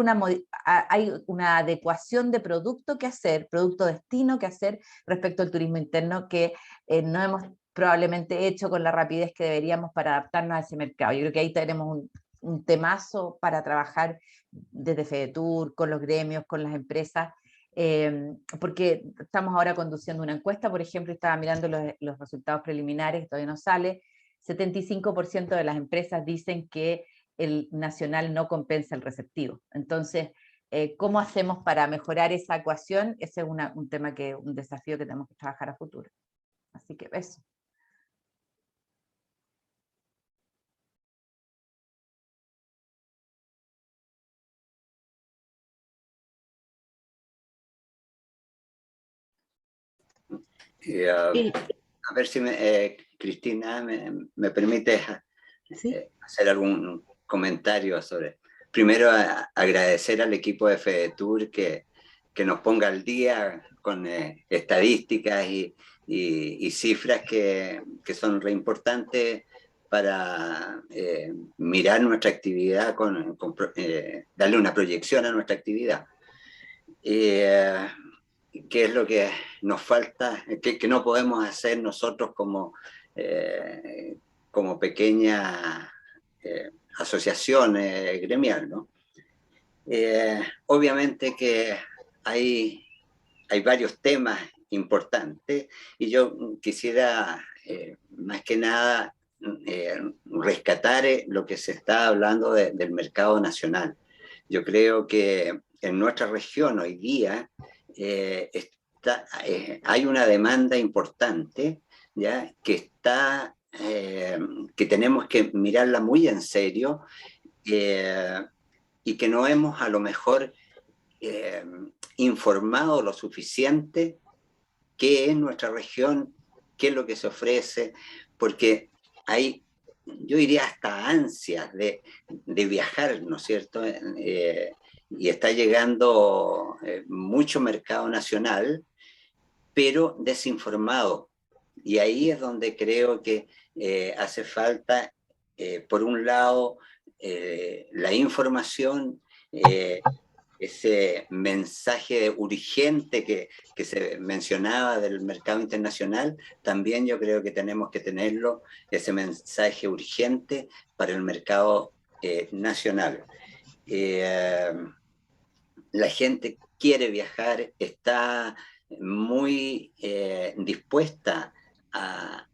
hay una adecuación de producto que hacer, producto destino que hacer respecto al turismo interno que no hemos probablemente hecho con la rapidez que deberíamos para adaptarnos a ese mercado. Yo creo que ahí tenemos un temazo para trabajar desde FEDETUR, con los gremios, con las empresas, porque estamos ahora conduciendo una encuesta, por ejemplo, estaba mirando los resultados preliminares, todavía no sale, 75% de las empresas dicen que el nacional no compensa el receptivo. Entonces, ¿cómo hacemos para mejorar esa ecuación? Ese es un tema un desafío que tenemos que trabajar a futuro. Así que eso. A ver si Cristina me permite ¿Sí? hacer algún comentario sobre... Primero, agradecer al equipo de FEDETUR que nos ponga al día con estadísticas y cifras que son re importantes para mirar nuestra actividad, darle una proyección a nuestra actividad. ¿Qué es lo que nos falta? ¿Qué no podemos hacer nosotros como pequeña asociación gremial, ¿no? Obviamente que hay varios temas importantes y yo quisiera más que nada rescatar lo que se está hablando del mercado nacional. Yo creo que en nuestra región hoy día hay una demanda importante, ¿ya? Que tenemos que mirarla muy en serio y que no hemos a lo mejor informado lo suficiente qué es nuestra región, qué es lo que se ofrece, porque hay, yo diría, hasta ansias de viajar, ¿no es cierto? Y está llegando mucho mercado nacional, pero desinformado. Y ahí es donde creo que hace falta, por un lado, la información, ese mensaje urgente que se mencionaba del mercado internacional, también yo creo que tenemos que tenerlo, ese mensaje urgente para el mercado nacional. La gente quiere viajar, está muy dispuesta a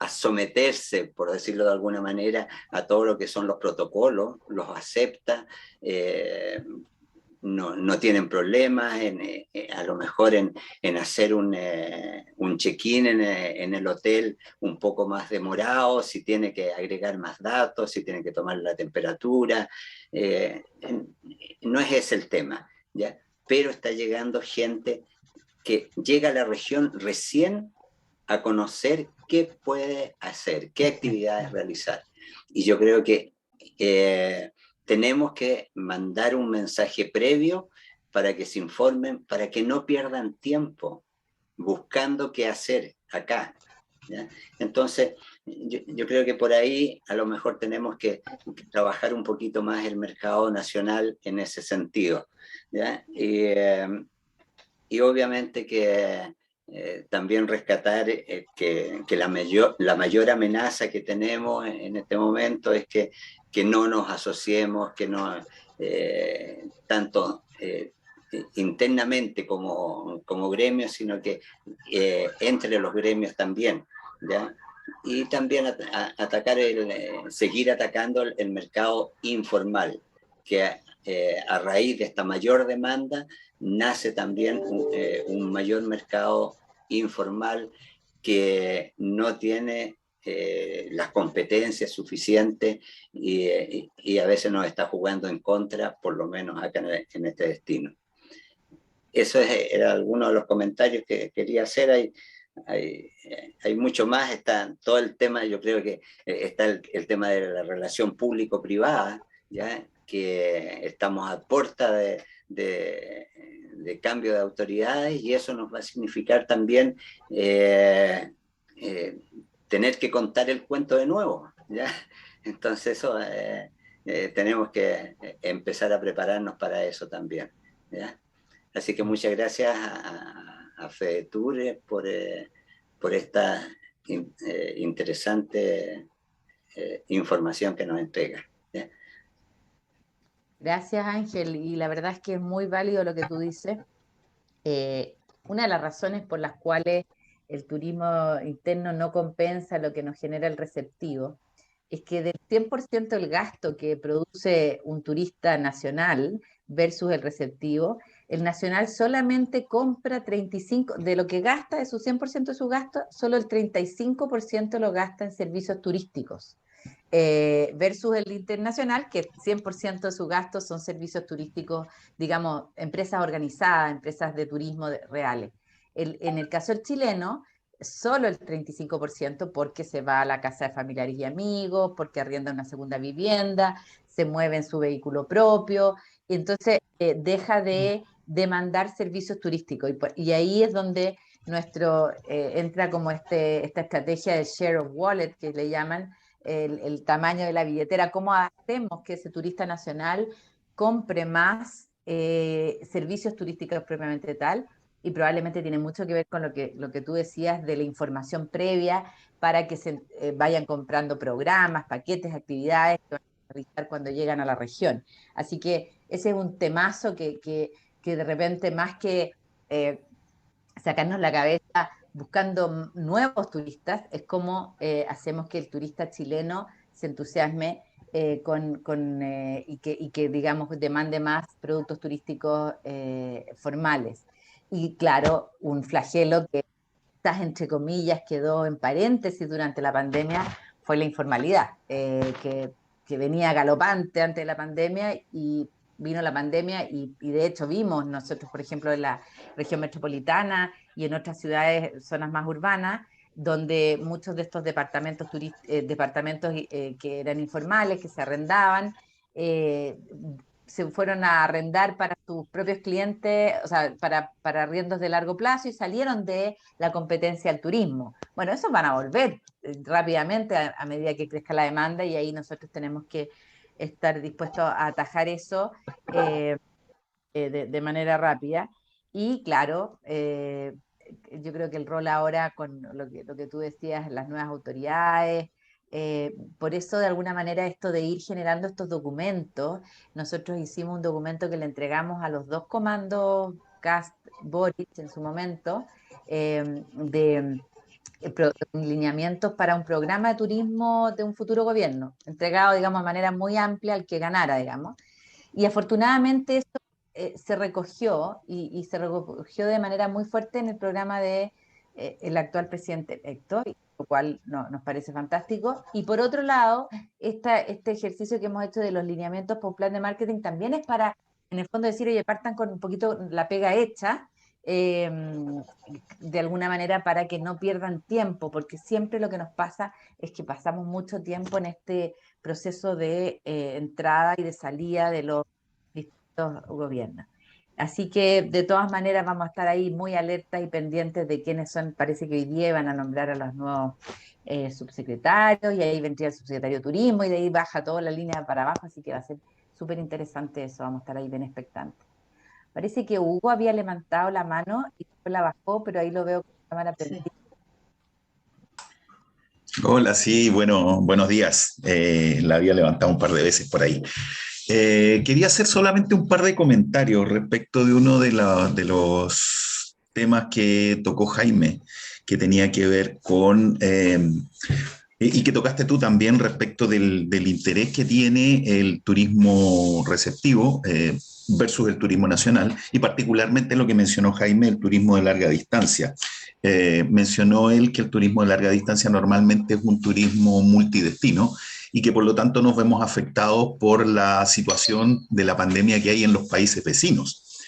someterse, por decirlo de alguna manera, a todo lo que son los protocolos, los acepta, no tienen problemas a lo mejor en hacer un check-in en el hotel un poco más demorado, si tiene que agregar más datos, si tiene que tomar la temperatura. No es ese el tema, ¿ya? Pero está llegando gente que llega a la región recién a conocer qué puede hacer, qué actividades realizar. Y yo creo que tenemos que mandar un mensaje previo para que se informen, para que no pierdan tiempo buscando qué hacer acá. ¿ya? Entonces, yo creo que por ahí a lo mejor tenemos que trabajar un poquito más el mercado nacional en ese sentido, ¿ya? Y obviamente que también rescatar que la mayor amenaza que tenemos en este momento es que no nos asociemos, que no tanto internamente como gremios, sino que entre los gremios también, ¿ya? Y también seguir atacando el mercado informal, que a raíz de esta mayor demanda nace también un mayor mercado informal que no tiene las competencias suficientes y a veces nos está jugando en contra, por lo menos acá en este destino. Eso era alguno de los comentarios que quería hacer. Hay mucho más, está todo el tema, yo creo que está el tema de la relación público-privada, ¿ya? Que estamos a puerta de cambio de autoridades y eso nos va a significar también tener que contar el cuento de nuevo, ¿ya? Entonces eso tenemos que empezar a prepararnos para eso también, ¿ya? Así que muchas gracias a FEDETUR por esta interesante información que nos entrega. Gracias, Ángel, y la verdad es que es muy válido lo que tú dices. Una de las razones por las cuales el turismo interno no compensa lo que nos genera el receptivo es que del 100% del gasto que produce un turista nacional versus el receptivo, el nacional solamente compra 35%, de lo que gasta, de su 100% de su gasto, solo el 35% lo gasta en servicios turísticos. Versus el internacional, que 100% de su gasto son servicios turísticos, digamos, empresas organizadas, empresas de turismo reales. En el caso del chileno, solo el 35% porque se va a la casa de familiares y amigos, porque arrienda una segunda vivienda, se mueve en su vehículo propio, y entonces deja de demandar servicios turísticos. Y ahí es donde entra como esta estrategia de share of wallet, que le llaman, el tamaño de la billetera, cómo hacemos que ese turista nacional compre más servicios turísticos propiamente tal, y probablemente tiene mucho que ver con lo que tú decías de la información previa para que se vayan comprando programas, paquetes, actividades que van a realizar cuando llegan a la región. Así que ese es un temazo que de repente, más que sacarnos la cabeza buscando nuevos turistas, es como hacemos que el turista chileno se entusiasme y que, digamos, demande más productos turísticos formales. Y claro, un flagelo que quizás, entre comillas, quedó en paréntesis durante la pandemia fue la informalidad, que venía galopante antes de la pandemia, y vino la pandemia y de hecho vimos nosotros, por ejemplo, en la región metropolitana y en otras ciudades, zonas más urbanas, donde muchos de estos departamentos que eran informales, que se arrendaban, se fueron a arrendar para sus propios clientes, o sea, para arriendos de largo plazo, y salieron de la competencia al turismo. Bueno, esos van a volver rápidamente a medida que crezca la demanda, y ahí nosotros tenemos que estar dispuestos a atajar eso de manera rápida. Y claro, yo creo que el rol ahora, con lo que tú decías, las nuevas autoridades, por eso de alguna manera esto de ir generando estos documentos, nosotros hicimos un documento que le entregamos a los dos comandos, CAST, Boric en su momento, de lineamientos para un programa de turismo de un futuro gobierno, entregado, digamos, de manera muy amplia al que ganara, digamos. Y afortunadamente eso se recogió, y se recogió de manera muy fuerte en el programa de el actual presidente electo, lo cual nos parece fantástico. Y por otro lado, este ejercicio que hemos hecho de los lineamientos por plan de marketing también es para, en el fondo, decir, oye, partan con un poquito la pega hecha, de alguna manera, para que no pierdan tiempo, porque siempre lo que nos pasa es que pasamos mucho tiempo en este proceso de entrada y de salida de los distintos gobiernos. Así que de todas maneras vamos a estar ahí muy alertas y pendientes de quiénes son. Parece que hoy día van a nombrar a los nuevos subsecretarios, y ahí vendría el subsecretario de Turismo, y de ahí baja toda la línea para abajo, así que va a ser súper interesante eso, vamos a estar ahí bien expectantes. Parece que Hugo había levantado la mano y después la bajó, pero ahí lo veo con la cámara prendida. Sí. Hola, sí, bueno, buenos días. La había levantado un par de veces por ahí. Quería hacer solamente un par de comentarios respecto de uno de los temas que tocó Jaime, que tenía que ver con, y que tocaste tú también respecto del interés que tiene el turismo receptivo versus el turismo nacional, y particularmente lo que mencionó Jaime, el turismo de larga distancia. Mencionó él que el turismo de larga distancia normalmente es un turismo multidestino y que por lo tanto nos vemos afectados por la situación de la pandemia que hay en los países vecinos.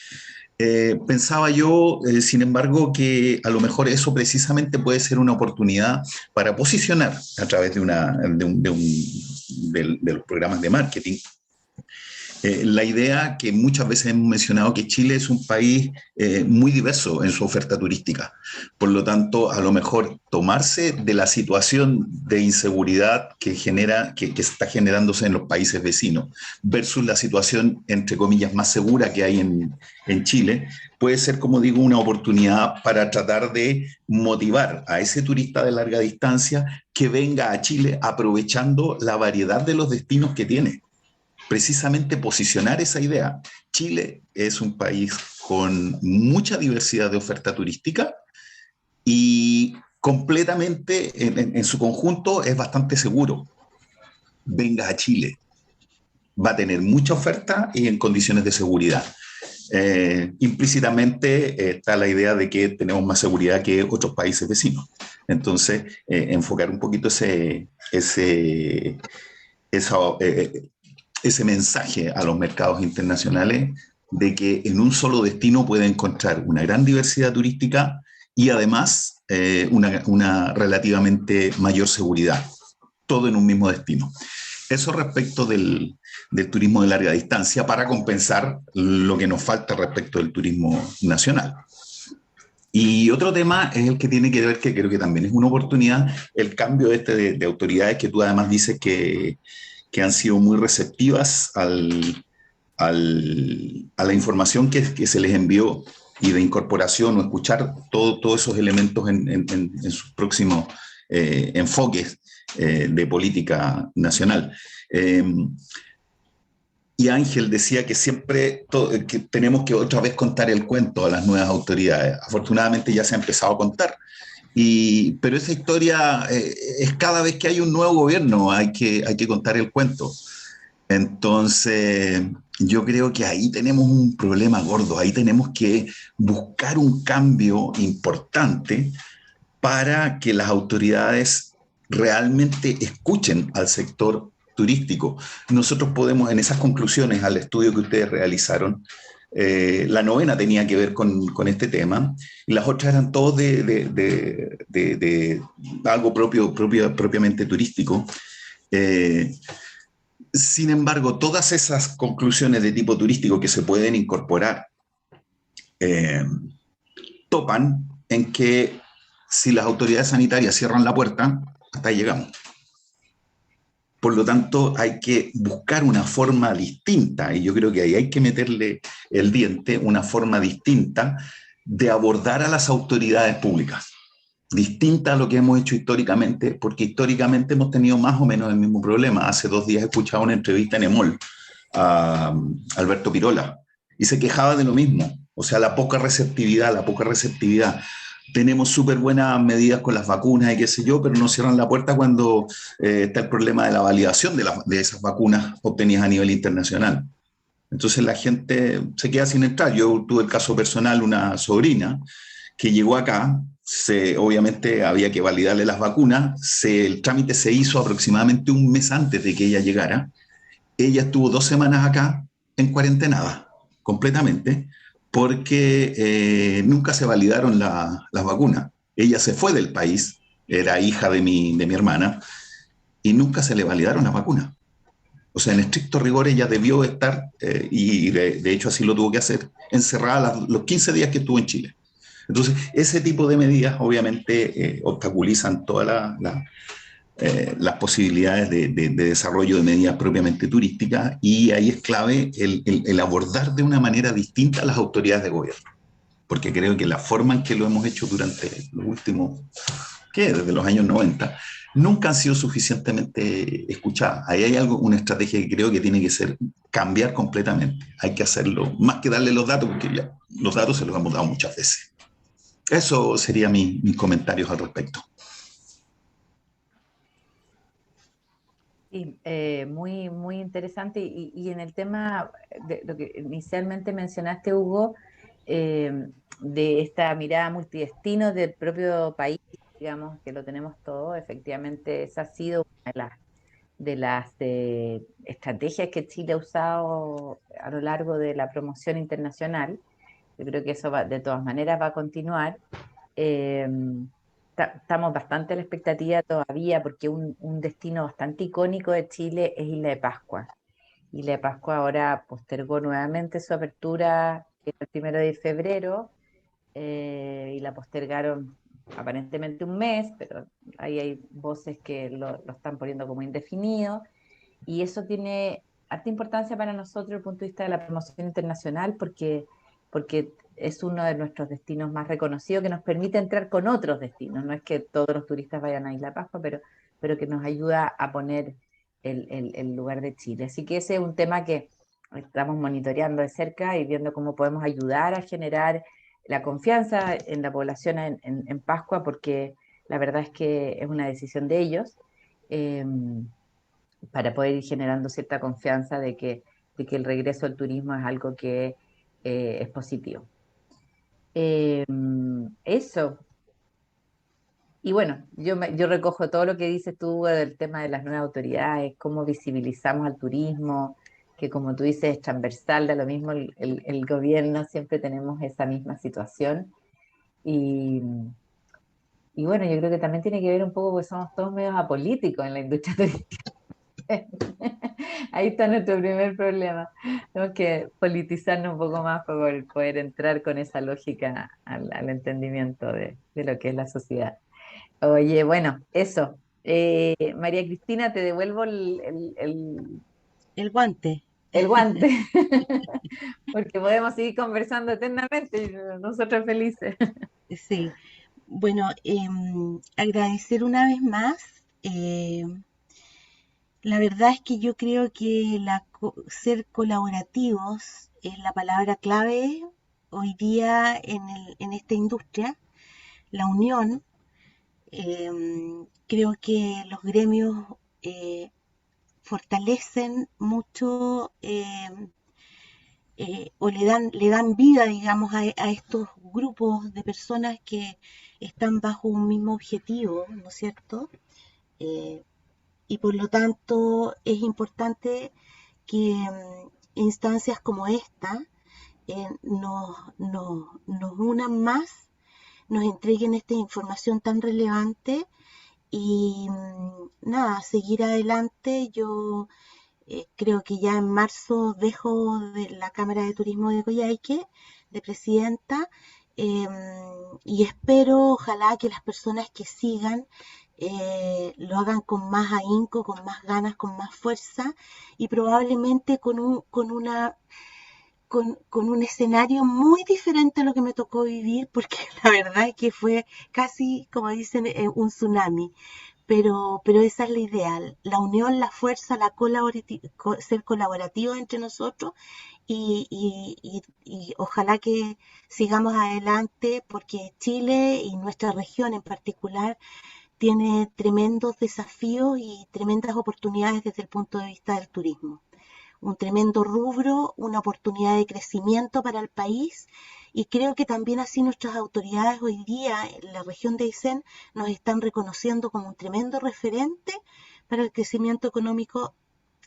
Pensaba yo, sin embargo, que a lo mejor eso precisamente puede ser una oportunidad para posicionar a través de los programas de marketing la idea que muchas veces hemos mencionado, que Chile es un país muy diverso en su oferta turística. Por lo tanto, a lo mejor tomarse de la situación de inseguridad que está generándose en los países vecinos versus la situación, entre comillas, más segura que hay en Chile, puede ser, como digo, una oportunidad para tratar de motivar a ese turista de larga distancia que venga a Chile aprovechando la variedad de los destinos que tiene. Precisamente posicionar esa idea. Chile es un país con mucha diversidad de oferta turística y completamente, en su conjunto, es bastante seguro. Venga a Chile. Va a tener mucha oferta y en condiciones de seguridad. Implícitamente está la idea de que tenemos más seguridad que otros países vecinos. Entonces, enfocar un poquito ese mensaje a los mercados internacionales de que en un solo destino puede encontrar una gran diversidad turística y además una relativamente mayor seguridad, todo en un mismo destino. Eso respecto del turismo de larga distancia, para compensar lo que nos falta respecto del turismo nacional. Y otro tema es el que tiene que ver, que creo que también es una oportunidad, el cambio de autoridades, que tú además dices que han sido muy receptivas a la información que se les envió, y de incorporación o escuchar todos esos elementos en sus próximos enfoques de política nacional. Y Ángel decía que siempre que tenemos que otra vez contar el cuento a las nuevas autoridades. Afortunadamente ya se ha empezado a contar. Pero esa historia es cada vez que hay un nuevo gobierno, hay que contar el cuento. Entonces, yo creo que ahí tenemos un problema gordo, ahí tenemos que buscar un cambio importante para que las autoridades realmente escuchen al sector turístico. Nosotros podemos, en esas conclusiones al estudio que ustedes realizaron, la novena tenía que ver con este tema, y las otras eran todos de algo propiamente turístico. Sin embargo, todas esas conclusiones de tipo turístico que se pueden incorporar topan en que si las autoridades sanitarias cierran la puerta, hasta ahí llegamos. Por lo tanto, hay que buscar una forma distinta, y yo creo que ahí hay que meterle el diente, una forma distinta de abordar a las autoridades públicas, distinta a lo que hemos hecho históricamente, porque históricamente hemos tenido más o menos el mismo problema. Hace 2 días escuchaba una entrevista en EMOL a Alberto Pirola, y se quejaba de lo mismo, o sea, la poca receptividad. Tenemos súper buenas medidas con las vacunas y qué sé yo, pero no cierran la puerta cuando está el problema de la validación de esas vacunas obtenidas a nivel internacional. Entonces la gente se queda sin entrar. Yo tuve el caso personal, una sobrina que llegó acá, obviamente había que validarle las vacunas, el trámite se hizo aproximadamente un mes antes de que ella llegara. Ella estuvo 2 semanas acá en cuarentenada, completamente, porque nunca se validaron las vacunas. Ella se fue del país, era hija de mi hermana, y nunca se le validaron las vacunas. O sea, en estricto rigor ella debió estar, y de hecho así lo tuvo que hacer, encerrada los 15 días que estuvo en Chile. Entonces, ese tipo de medidas obviamente obstaculizan todas las posibilidades de desarrollo de medidas propiamente turísticas, y ahí es clave el abordar de una manera distinta a las autoridades de gobierno, porque creo que la forma en que lo hemos hecho durante los últimos, desde los años 90, nunca han sido suficientemente escuchadas. Ahí hay una estrategia que creo que tiene que ser cambiar completamente. Hay que hacerlo, más que darle los datos, porque ya los datos se los hemos dado muchas veces. Eso serían mis comentarios al respecto. Sí, muy, muy interesante. Y en el tema de lo que inicialmente mencionaste, Hugo, de esta mirada multidestino del propio país, digamos, que lo tenemos todo, efectivamente esa ha sido una de las estrategias que Chile ha usado a lo largo de la promoción internacional. Yo creo que eso de todas maneras va a continuar. Eh, Estamos bastante a la expectativa todavía porque un destino bastante icónico de Chile es Isla de Pascua. Isla de Pascua ahora postergó nuevamente su apertura el 1 de febrero, y la postergaron aparentemente un mes, pero ahí hay voces que lo están poniendo como indefinido, y eso tiene harta importancia para nosotros desde el punto de vista de la promoción internacional, porque es uno de nuestros destinos más reconocidos que nos permite entrar con otros destinos. No es que todos los turistas vayan a Isla Pascua, pero que nos ayuda a poner el lugar de Chile. Así que ese es un tema que estamos monitoreando de cerca y viendo cómo podemos ayudar a generar la confianza en la población en Pascua, porque la verdad es que es una decisión de ellos. Para poder ir generando cierta confianza de que el regreso al turismo es algo que es positivo. Eso. Y bueno, yo recojo todo lo que dices tú del tema de las nuevas autoridades, cómo visibilizamos al turismo, que como tú dices es transversal, da lo mismo el gobierno, siempre tenemos esa misma situación. Y, y bueno, yo creo que también tiene que ver un poco porque somos todos medios apolíticos en la industria turística. Ahí está nuestro primer problema. Tenemos que politizarnos un poco más para poder entrar con esa lógica al entendimiento de lo que es la sociedad. Oye, bueno, eso. María Cristina, te devuelvo El guante. el guante, porque podemos seguir conversando eternamente y nosotros felices. Sí. Bueno, agradecer una vez más. La verdad es que yo creo que ser colaborativos es la palabra clave hoy día en esta industria. La unión, creo que los gremios fortalecen mucho, o le dan vida, digamos, a estos grupos de personas que están bajo un mismo objetivo, ¿no es cierto? Y por lo tanto es importante que instancias como esta nos unan más, nos entreguen esta información tan relevante y nada, seguir adelante. Yo creo que ya en marzo dejo de la Cámara de Turismo de Coyhaique, de presidenta, y espero, ojalá, que las personas que sigan lo hagan con más ahínco, con más ganas, con más fuerza y probablemente con un escenario muy diferente a lo que me tocó vivir, porque la verdad es que fue casi, como dicen, un tsunami. Pero esa es la idea, la unión, la fuerza, ser colaborativos entre nosotros y ojalá que sigamos adelante porque Chile y nuestra región en particular tiene tremendos desafíos y tremendas oportunidades desde el punto de vista del turismo. Un tremendo rubro, una oportunidad de crecimiento para el país y creo que también así nuestras autoridades hoy día en la región de Aysén nos están reconociendo como un tremendo referente para el crecimiento económico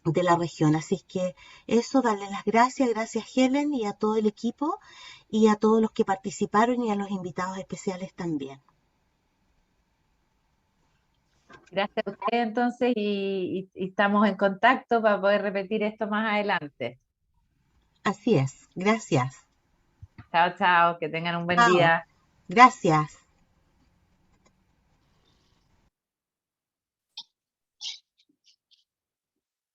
de la región. Así que eso, darle las gracias Helen y a todo el equipo y a todos los que participaron y a los invitados especiales también. Gracias a ustedes entonces y estamos en contacto para poder repetir esto más adelante. Así es, gracias. Chao, chao, que tengan un buen Chao. día. Gracias.